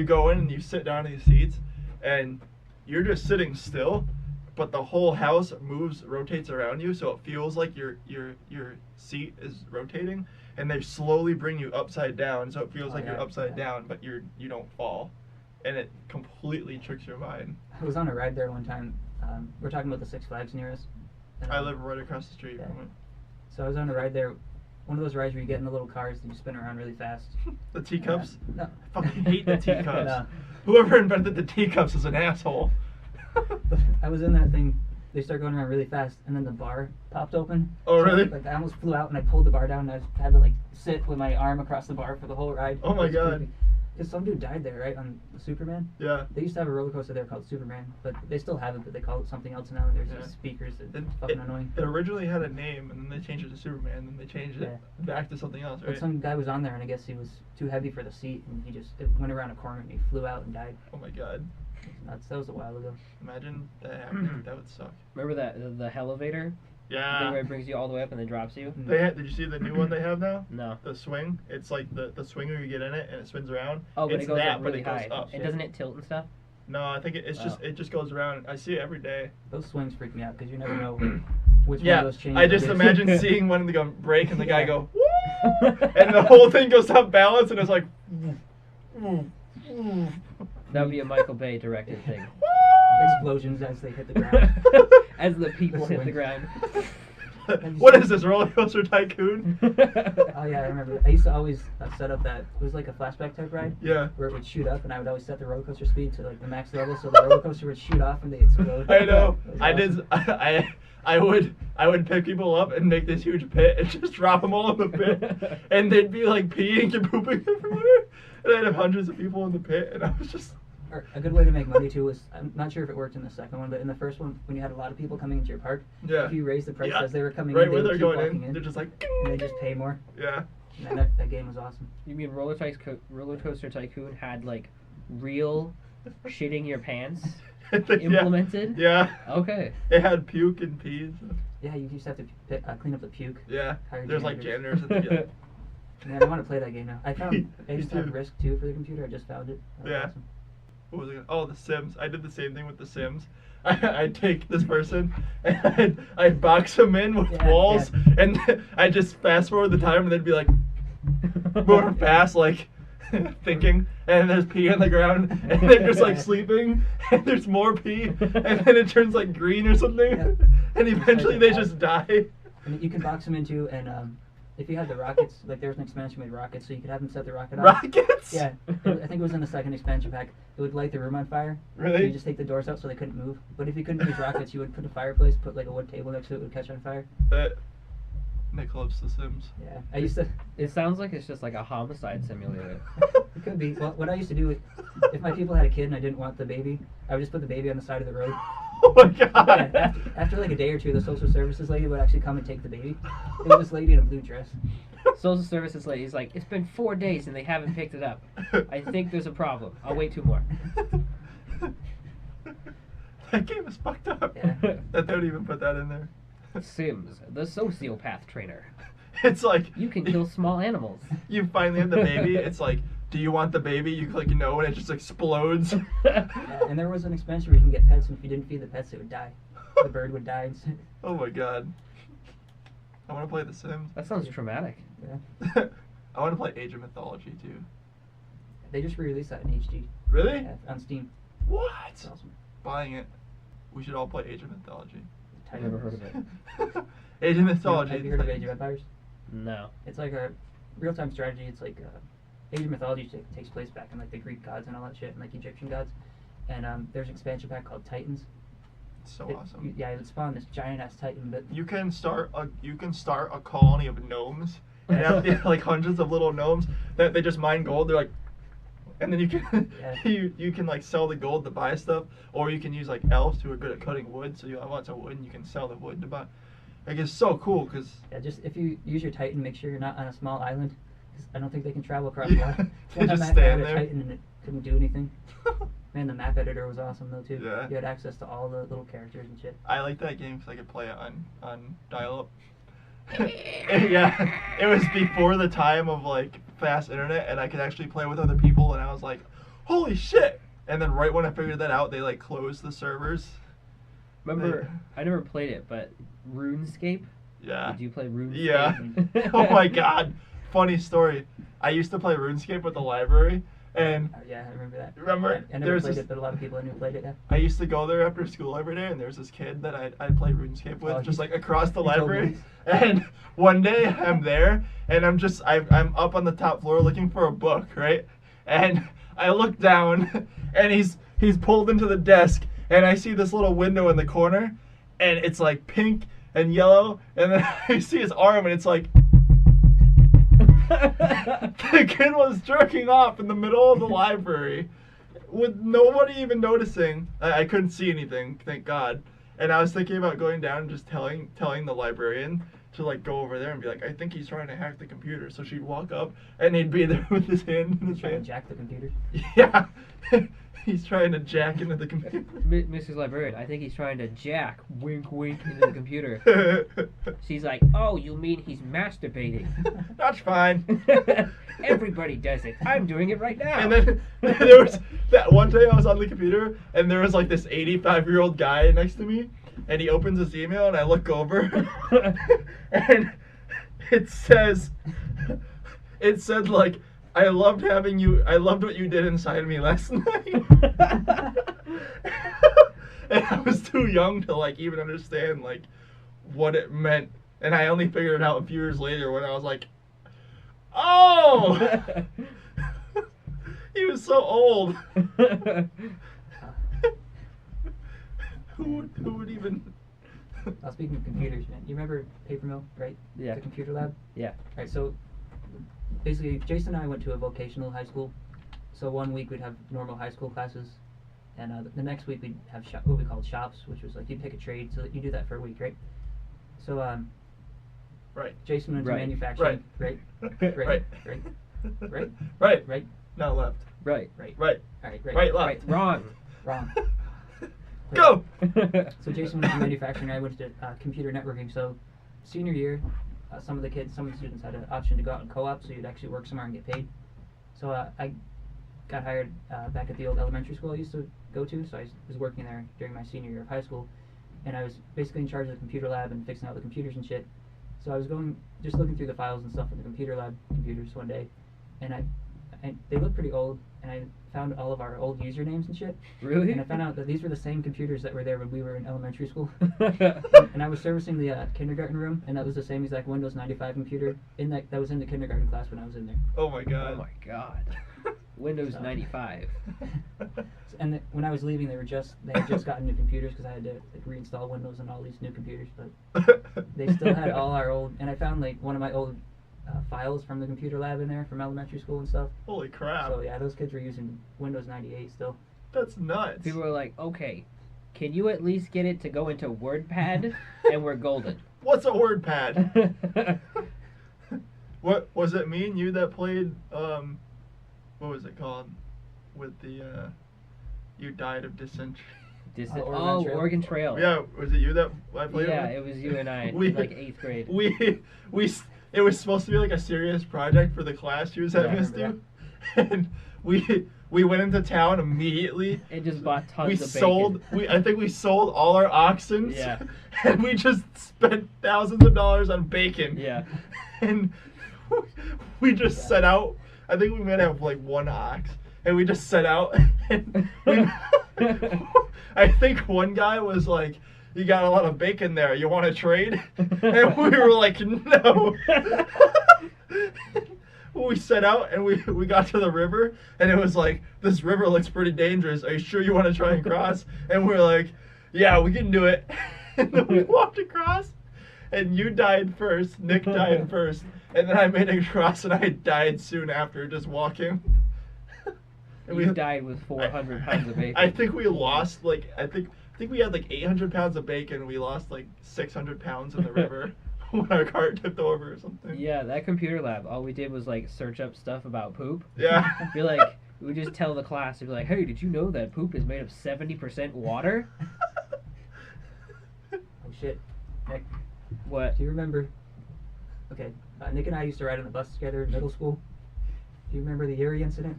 go in and you sit down in these seats, and you're just sitting still, but the whole house rotates around you, so it feels like your seat is rotating, and they slowly bring you upside down, so it feels Oh, like yeah, you're upside yeah. down, but you don't fall, and it completely tricks your mind. I was on a ride there one time. We're talking about the Six Flags near us. And, I live right across the street Yeah. from it. So I was on a ride there. One of those rides where you get in the little cars and you spin around really fast. The teacups. No. I fucking hate the teacups. No. Whoever invented the teacups is an asshole. I was in that thing. They start going around really fast, and then the bar popped open. Oh, So, really? Like I almost flew out, and I pulled the bar down, and I had to like sit with my arm across the bar for the whole ride. Oh my God. Because some dude died there, right, on the Superman. Yeah. They used to have a roller coaster there called Superman, but they still have it, but they call it something else now. There's Yeah. these speakers that It, fucking it- annoying. it originally had a name, and then they changed it to Superman, and then they changed it back to something else, But right? some guy was on there, and I guess he was too heavy for the seat, and it went around a corner, and he flew out and died. Oh my God. That was a while ago. Imagine that happening. That would suck. Remember that the elevator thing where it brings you all the way up and then drops you? Did you see the new one they have now? No. The swing. It's like the swing where you get in it and it spins around. Oh, but it's it goes that, up but really it goes high. up. And doesn't it tilt and stuff? No, I think it just goes around. I see it every day. Those swings freak me out because you never know which one Yeah, of those changes. I just it is. imagine seeing one of them go break and the guy Yeah. go, woo! And the whole thing goes off balance and it's like, That would be a Michael Bay directed thing. explosions as they hit the ground. As the people hit the ground. What is this, Roller Coaster Tycoon? Oh yeah, I remember. I used to always set up that it was like a flashback type ride Yeah. where it would shoot up, and I would always set the roller coaster speed to like the max level, so the roller coaster would shoot off and they explode. I know. It was I awesome. did. I would pick people up and make this huge pit and just drop them all in the pit, and they'd be like peeing and pooping everywhere, and I'd have hundreds of people in the pit, and I was just. Or a good way to make money too was, I'm not sure if it worked in the second one, but in the first one, when you had a lot of people coming into your park, Yeah. if you raised the price Yeah. as they were coming Right in, where they they're would keep going walking in, they're just like. and they just pay more. Yeah. And that game was awesome. You mean Roller Coaster Tycoon had like real shitting your pants implemented? Yeah. Okay. It had puke and peas. Yeah, you just have to clean up the puke. Yeah. Hire There's like janitors. janitors. And Man, I want to play that game now. I found I Me used to have too. Risk 2 for the computer. I just found it. That was Yeah. awesome. What was it? Oh, The Sims. I did the same thing with The Sims. I'd take this person and I'd box them in with Yeah, walls, and I'd just fast forward the time, and they'd be like moving fast, like thinking, and there's pee on the ground, and they're just like sleeping, and there's more pee, and then it turns like green or something, Yeah. and eventually they just die. And you can box them into, and if you had the rockets, like there was an expansion with rockets, so you could have them set the rocket on. Rockets? Yeah, I think it was in the second expansion pack. It would light the room on fire. Really? So you just take the doors out so they couldn't move. But if you couldn't use rockets, you would put a fireplace, put like a wood table next to it, it would catch on fire. Nick loves The Sims. Yeah, I used to. It sounds like it's just like a homicide simulator. It could be. Well, what I used to do, if my people had a kid and I didn't want the baby, I would just put the baby on the side of the road. Oh my god. Yeah, after like a day or two, the social services lady would actually come and take the baby. It was this lady in a blue dress. Social services lady's like, it's been 4 days and they haven't picked it up. I think there's a problem. I'll wait 2 more. That game is fucked up. Yeah. That they don't even put that in there. Sims, the sociopath trainer. It's like You can kill small animals. You finally have the baby. It's like, do you want the baby? You click no, and it just explodes. Yeah, and there was an expansion where you can get pets, and if you didn't feed the pets, it would die. The bird would die. Oh my god. I want to play The Sims. That sounds traumatic. Yeah. I want to play Age of Mythology too. They just re-released that in HD. Really? Yeah, on Steam. What? It's awesome. Buying it. We should all play Age of Mythology. I never heard of it. Age of Mythology. Have you heard of Age of Empires? No. It's like a real-time strategy. It's like Age of Mythology takes place back in like the Greek gods and all that shit, and like Egyptian gods. And there's an expansion pack called Titans. So awesome. Yeah, it would spawn this giant ass Titan, but You can start a colony of gnomes, and have like hundreds of little gnomes that they just mine gold. They're like, and then you can Yeah. you can like sell the gold to buy stuff, or you can use like elves who are good at cutting wood. So you have lots of wood, and you can sell the wood to buy. Like it's so cool because Yeah, just if you use your Titan, make sure you're not on a small island. 'Cause I don't think they can travel across Yeah, water. they One just time I had stand a there. Titan and it couldn't do anything. Man, the map editor was awesome though too. Yeah. You had access to all the little characters and shit. I like that game because I could play it on dial-up. Yeah, it was before the time of like fast internet, and I could actually play with other people, and I was like, holy shit! And then right when I figured that out, they like closed the servers. Remember, I never played it, but RuneScape? Yeah. Did you play RuneScape? Yeah. Oh my god. Funny story. I used to play RuneScape with the library, and Yeah, I remember that. Remember, I never there's played this- it, but a lot of people I knew played it. Yeah. I used to go there after school every day, and there's this kid that I'd play RuneScape with, Oh, just he- like across the he told me library. this. And one day I'm there, and I'm up on the top floor looking for a book, right? And I look down, and he's pulled into the desk, and I see this little window in the corner, and it's like pink and yellow, and then I see his arm, and it's like. The kid was jerking off in the middle of the library with nobody even noticing. I couldn't see anything, thank God. And I was thinking about going down and just telling the librarian to like go over there and be like, I think he's trying to hack the computer. So she'd walk up and he'd be there with his hand in his Trying to hand. jack the computer. Yeah. He's trying to jack into the computer. Mrs. Librarian, I think he's trying to jack, wink wink, into the computer. She's like, oh, you mean he's masturbating? That's fine. Everybody does it. I'm doing it right now. And then there was that one day I was on the computer and there was like this 85-year-old guy next to me, and he opens his email and I look over and it said like, I loved what you did inside me last night. And I was too young to like even understand like what it meant, and I only figured it out a few years later when I was like, oh. He was so old. Who would even? Speaking of computers, man, you remember Paper Mill, right? Yeah. The computer lab. Yeah. Right. So basically, Jason and I went to a vocational high school. So one week we'd have normal high school classes, and the next week we'd have what we called shops, which was like you'd pick a trade. So you do that for a week, right? So Right. Jason went to Right. manufacturing, right? Right. Right. Right. Right. Right. Not left. Right. Right. Right. All right. Right. Right. Right. Left. Wrong. Wrong. Go. So Jason went to manufacturing, I went to computer networking. So senior year, some of the students had an option to go out and co-op, so you'd actually work somewhere and get paid. So I got hired back at the old elementary school I used to go to, so I was working there during my senior year of high school, and I was basically in charge of the computer lab and fixing out the computers and shit. So I was just looking through the files and stuff in the computer lab computers one day, and they looked pretty old, and I found all of our old usernames and shit. Really? And I found out that these were the same computers that were there when we were in elementary school. Really? And I was servicing the kindergarten room, and that was the same exact Windows 95 computer that was in the kindergarten class when I was in there. Oh my Oh God. my God. Windows 95. And when I was leaving, they had just gotten new computers because I had to like, reinstall Windows on all these new computers. But they still had all our old, and I found like one of my old files from the computer lab in there from elementary school and stuff. Holy crap. So yeah, those kids were using Windows 98 still. That's nuts. People were like, okay, can you at least get it to go into WordPad? And we're golden. What's a word pad? What was it? Me and you that played? What was it called? With the you died of dysentery. Oregon Trail. Yeah, was it you that I played Yeah, with? it was you and I We- in like 8th grade. It was supposed to be like a serious project for the class she was having Yeah, I us do, remember and we went into town immediately. It just bought tons We of bacon. sold. I think we sold all our oxen. Yeah. And we just spent thousands of dollars on bacon. Yeah. And we just set out. I think we might have like one ox, and we just set out. And I think one guy was like, "You got a lot of bacon there. You want to trade?" And we were like, "No." We set out and we got to the river, and it was like, "This river looks pretty dangerous. Are you sure you want to try and cross?" And we were like, "Yeah, we can do it." And then we walked across, and you died first. Nick died first, and then I made it across, and I died soon after, just walking. And You died with 400 pounds of bacon. I think we lost like I think we had like 800 pounds of bacon. We lost like 600 pounds in the river when our cart tipped over or something. Yeah, that computer lab, all we did was like search up stuff about poop. Yeah. Be like, we would just tell the class, we'd be like, hey, did you know that poop is made of 70% water? Oh shit, Nick. What? Do you remember? Okay, Nick and I used to ride on the bus together in middle school. Do you remember the Yuri incident?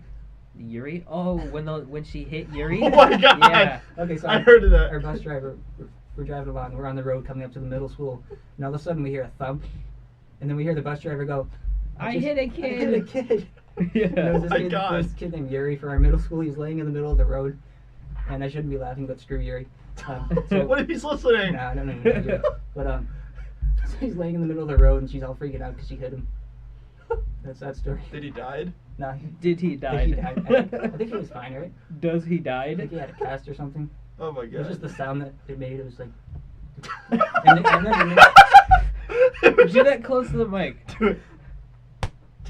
Yuri? Oh, when she hit Yuri? Oh my god! Yeah. Okay, so I heard of that. our bus driver, we're driving along, we're on the road coming up to the middle school, and all of a sudden we hear a thump, and then we hear the bus driver go, I hit a I hit a kid. kid. Yeah. There was Oh my God. this kid named Yuri for our middle school. He's laying in the middle of the road, and I shouldn't be laughing, but screw Yuri. So, What if he's listening? Nah, no, Yuri. But so he's laying in the middle of the road, and she's all freaking out because she hit him. That's that story. Did he died? Nah, Did he I die? think he died. I think he was fine, right? Does he I died? think he had a cast or something. Oh my It was god. just the sound that it made. It was like. And then Do that close to the mic.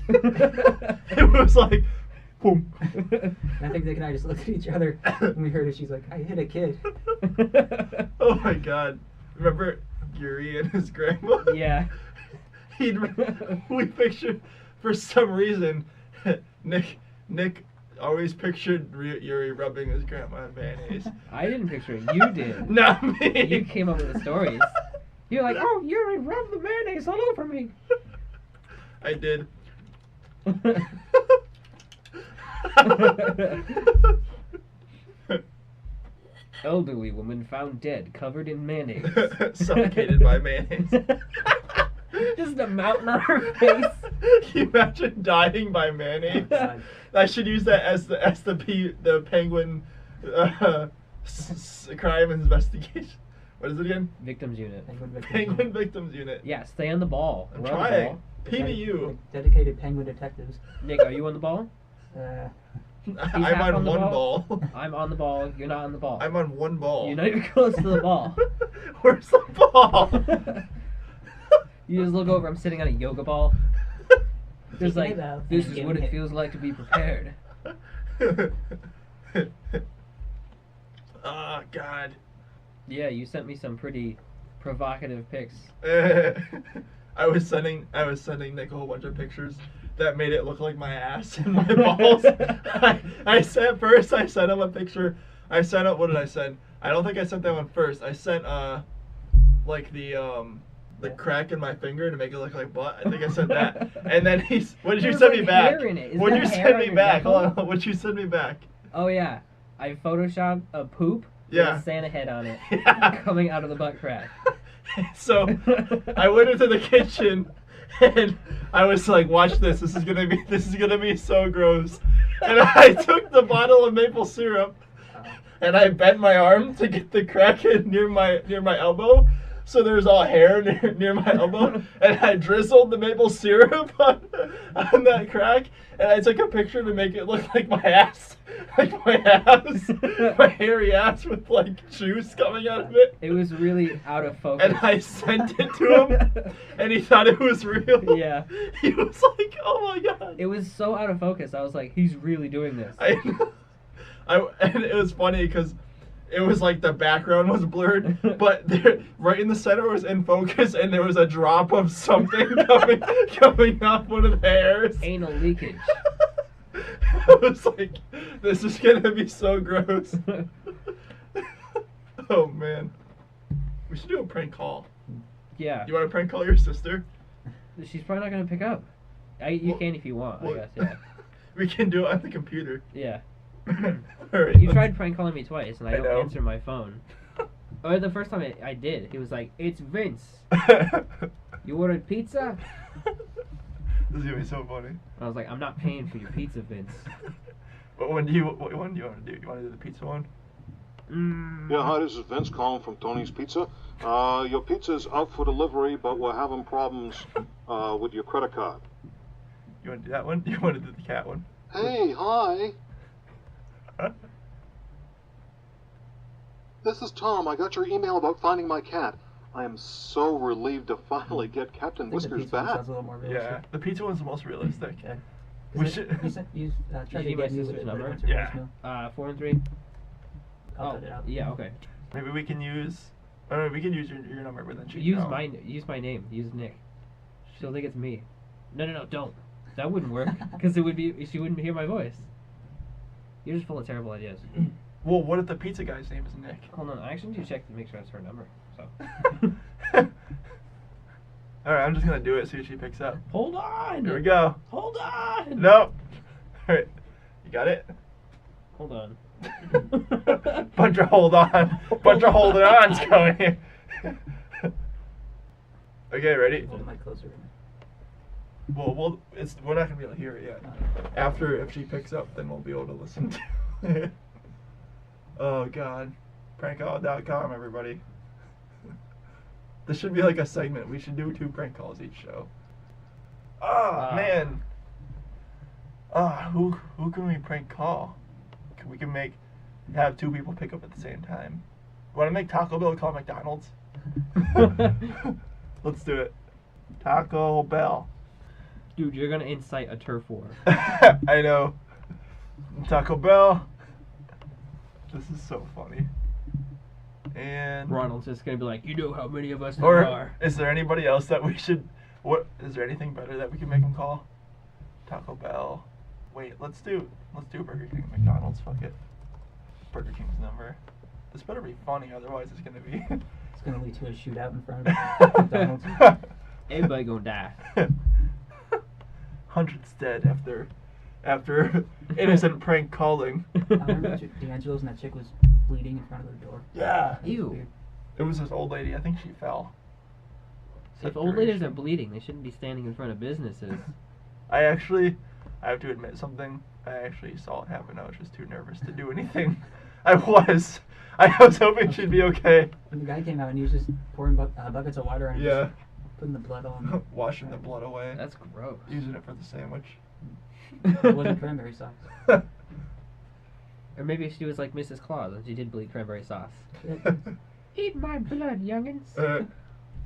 It was like, boom. and I think Nick and I just looked at each other and we heard it. She's like, I hit a kid. Oh my god. Remember Yuri and his grandma? Yeah. We pictured, for some reason, Nick always pictured Yuri rubbing his grandma in mayonnaise. I didn't picture it. You did. Not me. You came up with the stories. You're like, oh, Yuri rubbed the mayonnaise all over me. I did. Elderly woman found dead, covered in mayonnaise. Suffocated by mayonnaise. Just a mountain on her face. Can you imagine dying by mayonnaise? God. I should use that as the penguin crime investigation. What is it again? Victims unit. Penguin victims unit. Yeah, stay on the ball. I'm We're on the trying. ball. PBU. Like dedicated penguin detectives. Nick, are you on the ball? I'm half on the one ball. I'm on the ball. You're not on the ball. I'm on one ball. You're not even close to the ball. Where's the ball? You just look over. I'm sitting on a yoga ball. There's like, about this and is what getting it hit. feels like to be prepared. Oh God. Yeah, you sent me some pretty provocative pics. I was sending Nick a whole bunch of pictures that made it look like my ass and my balls. I sent him a picture. I sent up, what did I send? I don't think I sent that one first. I sent like the crack in my finger to make it look like butt. I think I sent that. And then what did you There's send like me back? hair in it. Is What'd that you hair send on me your back? knuckle? Hold on. What'd you send me back? Oh yeah, I photoshopped a poop Yeah. with a Santa head on it Yeah. coming out of the butt crack. So I went into the kitchen and I was like, watch this. This is gonna be so gross. And I took the bottle of maple syrup and I bent my arm to get the crack in near my elbow. So there's all hair near my elbow, and I drizzled the maple syrup on that crack, and I took a picture to make it look like my ass, my hairy ass with like juice coming out of it. It was really out of focus. And I sent it to him, and he thought it was real. Yeah. He was like, "Oh my god!" It was so out of focus. I was like, he's really doing this. And it was funny because it was like the background was blurred, but there, right in the center was in focus, and there was a drop of something coming off one of the hairs. Anal leakage. I was like, this is gonna be so gross. Oh man, we should do a prank call. Yeah. You want to prank call your sister? She's probably not gonna pick up. You Well- can if you want, well- I guess. Yeah. We can do it on the computer. Yeah. Alright. You tried prank calling me twice, and I I don't know. answer my phone. Or the first time I did, he was like, "It's Vince. You ordered pizza?" This is gonna be so funny. I was like, "I'm not paying for your pizza, Vince." What one do you want to do? You want to do the pizza one? Yeah, hi, this is Vince calling from Tony's Pizza. Your pizza's out for delivery, but we're having problems with your credit card. You want to do that one? You want to do the cat one? Hey, hi. This is Tom. I got your email about finding my cat. I am so relieved to finally get Captain I think the Whiskers pizza one back. sounds a little more realistic. Yeah, the pizza one's the most realistic. Yeah. We Is should. it- you tried you to my get sister's music, but it number? went to Yeah. voicemail. 4 and 3. I'll cut it out. Yeah, okay. Maybe we can use. Or we can use your number, but then she. Use my name. Use Nick. She'll think it's me. No, don't. That wouldn't work because it would be she wouldn't hear my voice. You're just full of terrible ideas. Well, what if the pizza guy's name is Nick? Hold on, I actually need to check to make sure that's her number. So All right, I'm just gonna do it. See if she picks up. hold on. Here we go. Hold on. No. All right, you got it. Hold on. Bunch of hold on. Bunch of holding ons going here. Okay, ready? Hold the mic closer. Well, we're not gonna be able to hear it yet. After, if she picks up, then we'll be able to listen to it. Oh God, prankcall.com, everybody. This should be like a segment. We should do 2 prank calls each show. Oh man. Who can we prank call? We can have 2 people pick up at the same time. Want to make Taco Bell call McDonald's? Let's do it. Taco Bell. Dude, you're gonna incite a turf war. I know. Taco Bell. This is so funny. And Ronald's just gonna be like, you know how many of us there or are. is there anybody else that we should? What is there anything better that we can make them call? Taco Bell. Wait, let's do Burger King, McDonald's. Fuck it. Burger King's number. This better be funny, otherwise it's gonna be. It's gonna lead to a shootout in front of McDonald's. Everybody gonna die. Hundreds dead after innocent prank calling. I remember D'Angelo's and that chick was bleeding in front of their door. Yeah. Ew. Weird. It was this old lady. I think she fell. If old ladies are bleeding, they shouldn't be standing in front of businesses. I have to admit something. I actually saw it happen. I was just too nervous to do anything. I was hoping she'd be okay. When the guy came out and he was just pouring buckets of water and Yeah. just putting the blood on. Washing the blood away. That's gross. Using it for the sandwich. It wasn't cranberry sauce. Or maybe she was like Mrs. Claus and she did bleed cranberry sauce. Yeah. Eat my blood, youngins.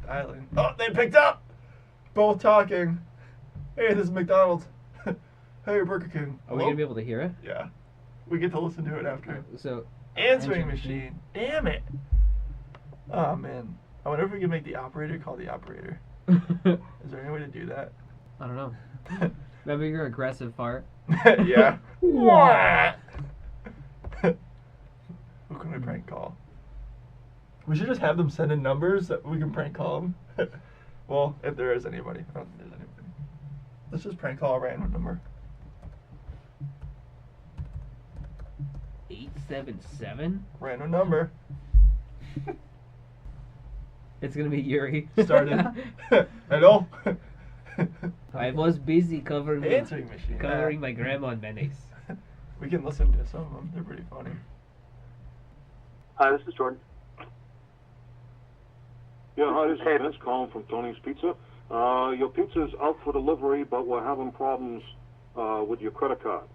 Island. Oh, they picked up! Both talking. Hey, this is McDonald's. Hey, Burger King. Are we gonna be able to hear it? Yeah. We get to listen to it after. So, Answering machine. Damn it. Oh, man. I wonder if we can make the operator call the operator. I Is there any way to do that? don't know. Remember your aggressive fart? Yeah. What? Who can we prank call? We should just have them send in numbers that we can prank call them. Well, if there is anybody. I don't think there's anybody. Let's just prank call a random number. 877? Random number. It's gonna be Yuri. Started. Hello? I was busy covering Answering machine. covering my grandma in mayonnaise. We can listen to some of them. They're pretty funny. Hi, this is Jordan. Yeah, hi, this is Vince calling from Tony's Pizza. Your pizza's out for delivery, but we're having problems with your credit card.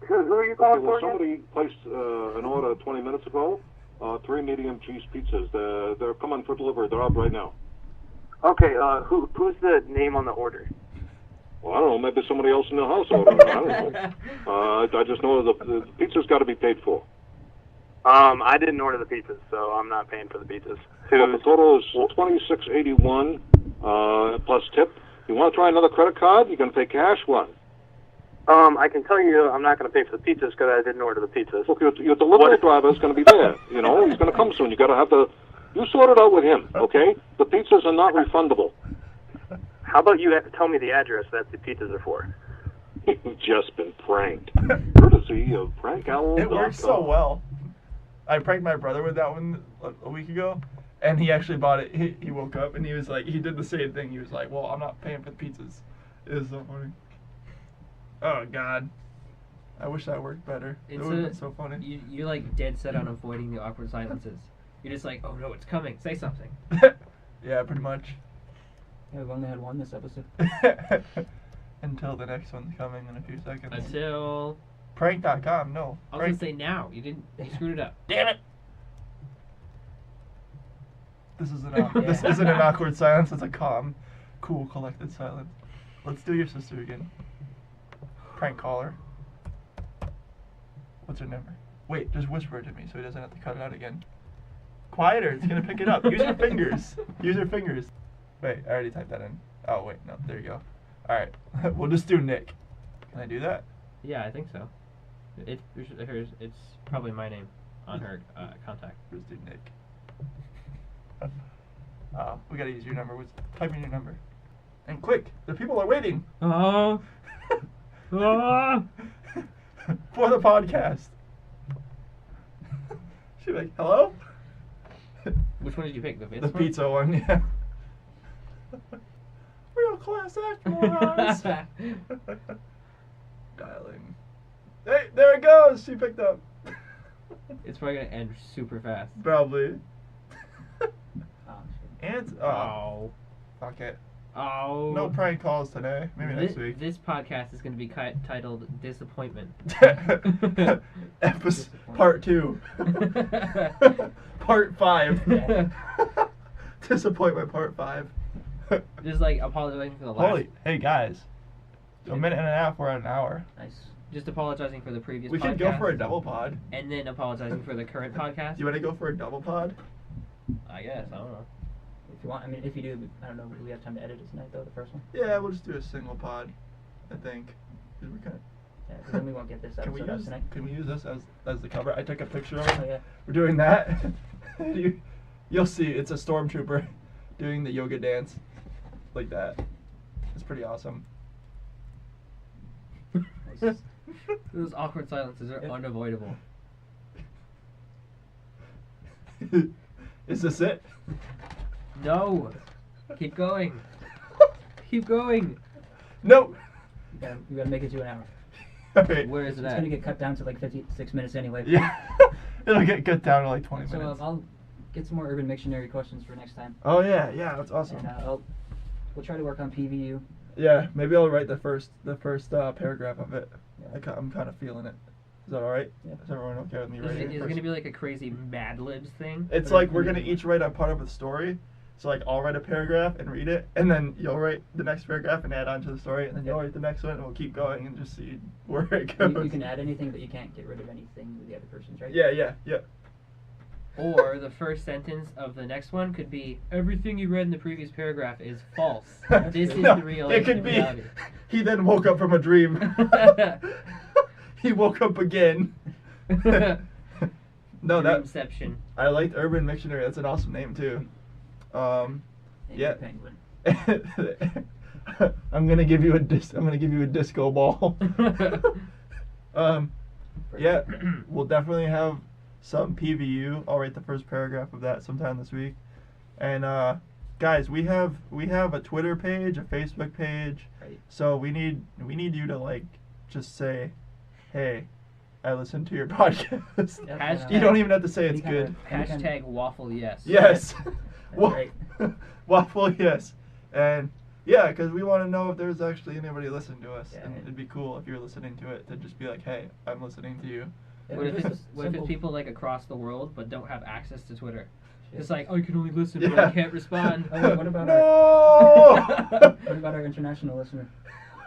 Who are you calling Well, for again? somebody placed an order 20 minutes ago. 3 medium cheese pizzas. They're coming for delivery. They're out right now. Okay, who's the name on the order? Well, I don't know. Maybe somebody else in the house ordered it. I don't know. I just know the pizza's got to be paid for. I didn't order the pizzas, so I'm not paying for the pizzas. Well, the total is $26.81 plus tip. You want to try another credit card? You're going to pay cash? What? I can tell you I'm not going to pay for the pizzas because I didn't order the pizzas. Look, your delivery driver is going to be there. You know, he's going to come soon. You got to have you sort it out with him, okay? The pizzas are not refundable. How about you tell me the address that the pizzas are for? You've just been pranked. Courtesy of prankowl.com. It works so well. I pranked my brother with that one a week ago, and he actually bought it. He woke up and he was like, he did the same thing. He was like, well, I'm not paying for the pizzas. It was so funny. Oh, God. I wish that worked better. It would have been so funny. You're like dead set on avoiding the awkward silences. You're just like, oh no, it's coming. Say something. Yeah, pretty much. Yeah, we've only had one this episode. Until the next one's coming in a few seconds. Until Prank.com, no. I was gonna say now. You screwed it up. Damn it! This isn't Yeah. this isn't an awkward silence. It's a calm, cool, collected silence. Let's do your sister again. Prank caller. What's her number? Wait, just whisper it to me so he doesn't have to cut it out again. Quieter. It's gonna pick it up. Use your fingers. Use your fingers. Wait, I already typed that in. Oh wait, no. There you go. All right. We'll just do Nick. Can I do that? Yeah, I think so. It's probably my name on her contact. Let's do Nick. We gotta use your number. Type in your number. And quick, the people are waiting Oh. Oh. for the podcast. She'll be like, hello? Which one did you pick? The Vince The one? pizza one, yeah. Real class act, morons. Dialing. Hey, there it goes. She picked up. It's probably gonna end super fast. Probably. Oh, shit. And Oh. fuck it. Oh. No prank calls today. Maybe next week. This podcast is going to be titled Disappointment. Part 2. Part 5. Yeah. Disappointment Part 5. Just like apologizing for the last. Holy, hey guys. A minute and a half, we're at an hour. Nice. Just apologizing for the previous We podcast. should go for a double pod. And then apologizing for the current podcast. You want to go for a double pod? I guess. I don't know. If you want, I mean, if you do, I don't know. Do we have time to edit it tonight though? The first one. Yeah, we'll just do a single pod, I think. 'Cause we kinda, Yeah, 'cause then we won't get this can we episode out use tonight. can we use this as the cover? I took a picture of it. Oh yeah. We're doing that. You'll see. It's a stormtrooper doing the yoga dance like that. It's pretty awesome. Nice. Those awkward silences are Yeah. unavoidable. Is this it? No. Keep going. Keep going. No. You gotta make it to an hour. Okay. Where is it It's at? gonna get cut down to like 56 minutes anyway. Yeah. It'll get cut down to like 20 So minutes. I'll get some more Urban Dictionary questions for next time. Oh yeah, that's awesome. And we'll try to work on PVU. Yeah, maybe I'll write the first paragraph of it. Yeah. I'm kind of feeling it. Is that all right? Yeah. Is everyone okay with me Is writing it first? going to be like a crazy Mad Libs thing? It's But like it- we're gonna each write a part of a story. So like I'll write a paragraph and read it, and then you'll write the next paragraph and add on to the story, and then you'll write the next one, and we'll keep going and just see where it goes. You can add anything, but you can't get rid of anything with the other person's, right? Yeah. Or the first sentence of the next one could be, everything you read in the previous paragraph is false. This is No, the real it could be. reality. He then woke up from a dream. He woke up again. No, that Dreamception. I liked Urban Dictionary. That's an awesome name too. Angry Yeah. Penguin. I'm gonna give you a disco ball. Yeah, we'll definitely have some PVU. I'll write the first paragraph of that sometime this week. And guys, we have a Twitter page, a Facebook page. Right. So we need you to like just say, hey, I listened to your podcast. Yep, Hashtag- You don't even have to say it's Any kind good. of- any kind of- Hashtag waffle yes. Yes. right. Waffle, yes. And yeah, because we want to know if there's actually anybody listening to us. Yeah. And it'd be cool if you're listening to it to just be like, hey, I'm listening to you. Yeah, What if just it's a what if it's simple- people like across the world but don't have access to Twitter? Shit. It's like, oh, you can only listen, but Yeah. I can't respond. Oh, what about No! What about our international listener?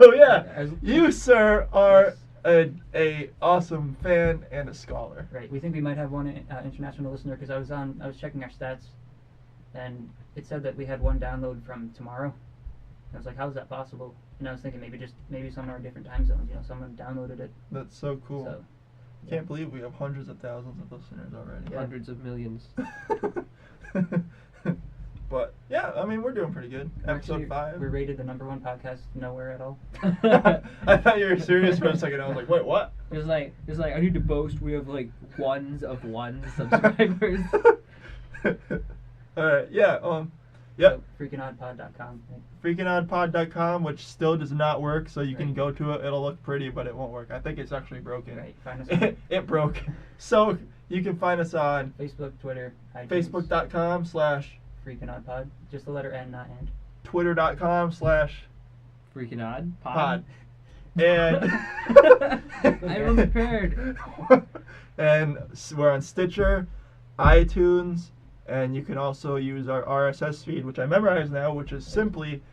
Oh yeah, As- you sir are Yes. a awesome fan and a scholar. Right. We think we might have one international listener because I was checking our stats, and it said that we had one download from tomorrow. I was like, how is that possible? And I was thinking maybe some are different time zones. You know, someone downloaded it. That's so cool. So, Can't believe we have hundreds of thousands of listeners already. Yeah. Hundreds of millions. But yeah, I mean we're doing pretty good. Episode Actually, 5. We're rated the #1 podcast nowhere at all. I thought you were serious for a second. I was like, wait, what? It's like I need to boast we have like ones of one subscribers. Alright, yeah, yep. Freakingoddpod.com. Right? Freakingoddpod.com, which still does not work, so you can Right. go to it. It'll look pretty, but it won't work. I think it's actually broken. Right. Find us on It broke. So you can find us on Facebook, Twitter, iTunes, facebook.com/ Freakingoddpod. Just the letter N, not and. twitter.com/ Freaking odd. pod. And I'm prepared. And we're on Stitcher, iTunes, And you can also use our RSS feed, which I memorize now, which is simply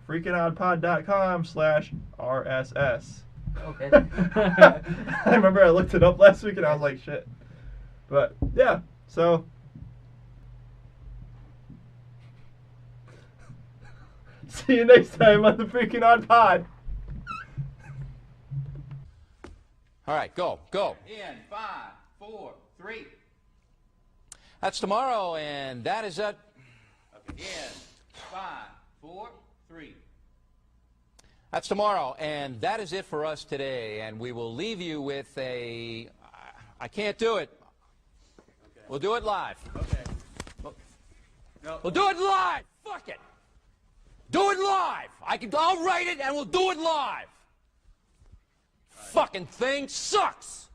freakingoddpod.com/RSS. Okay. I remember I looked it up last week and I was like, shit. But yeah, so see you next time on the Freaking Odd Pod. All right, go. In 5, 4, 3. That's tomorrow, and that is it. Okay. In 5, 4, 3. That's tomorrow, and that is it for us today. And we will leave you with a. I can't do it. Okay. We'll do it live. Okay. We'll do it live. Fuck it. Do it live. I'll write it, and we'll do it live. Fucking thing sucks.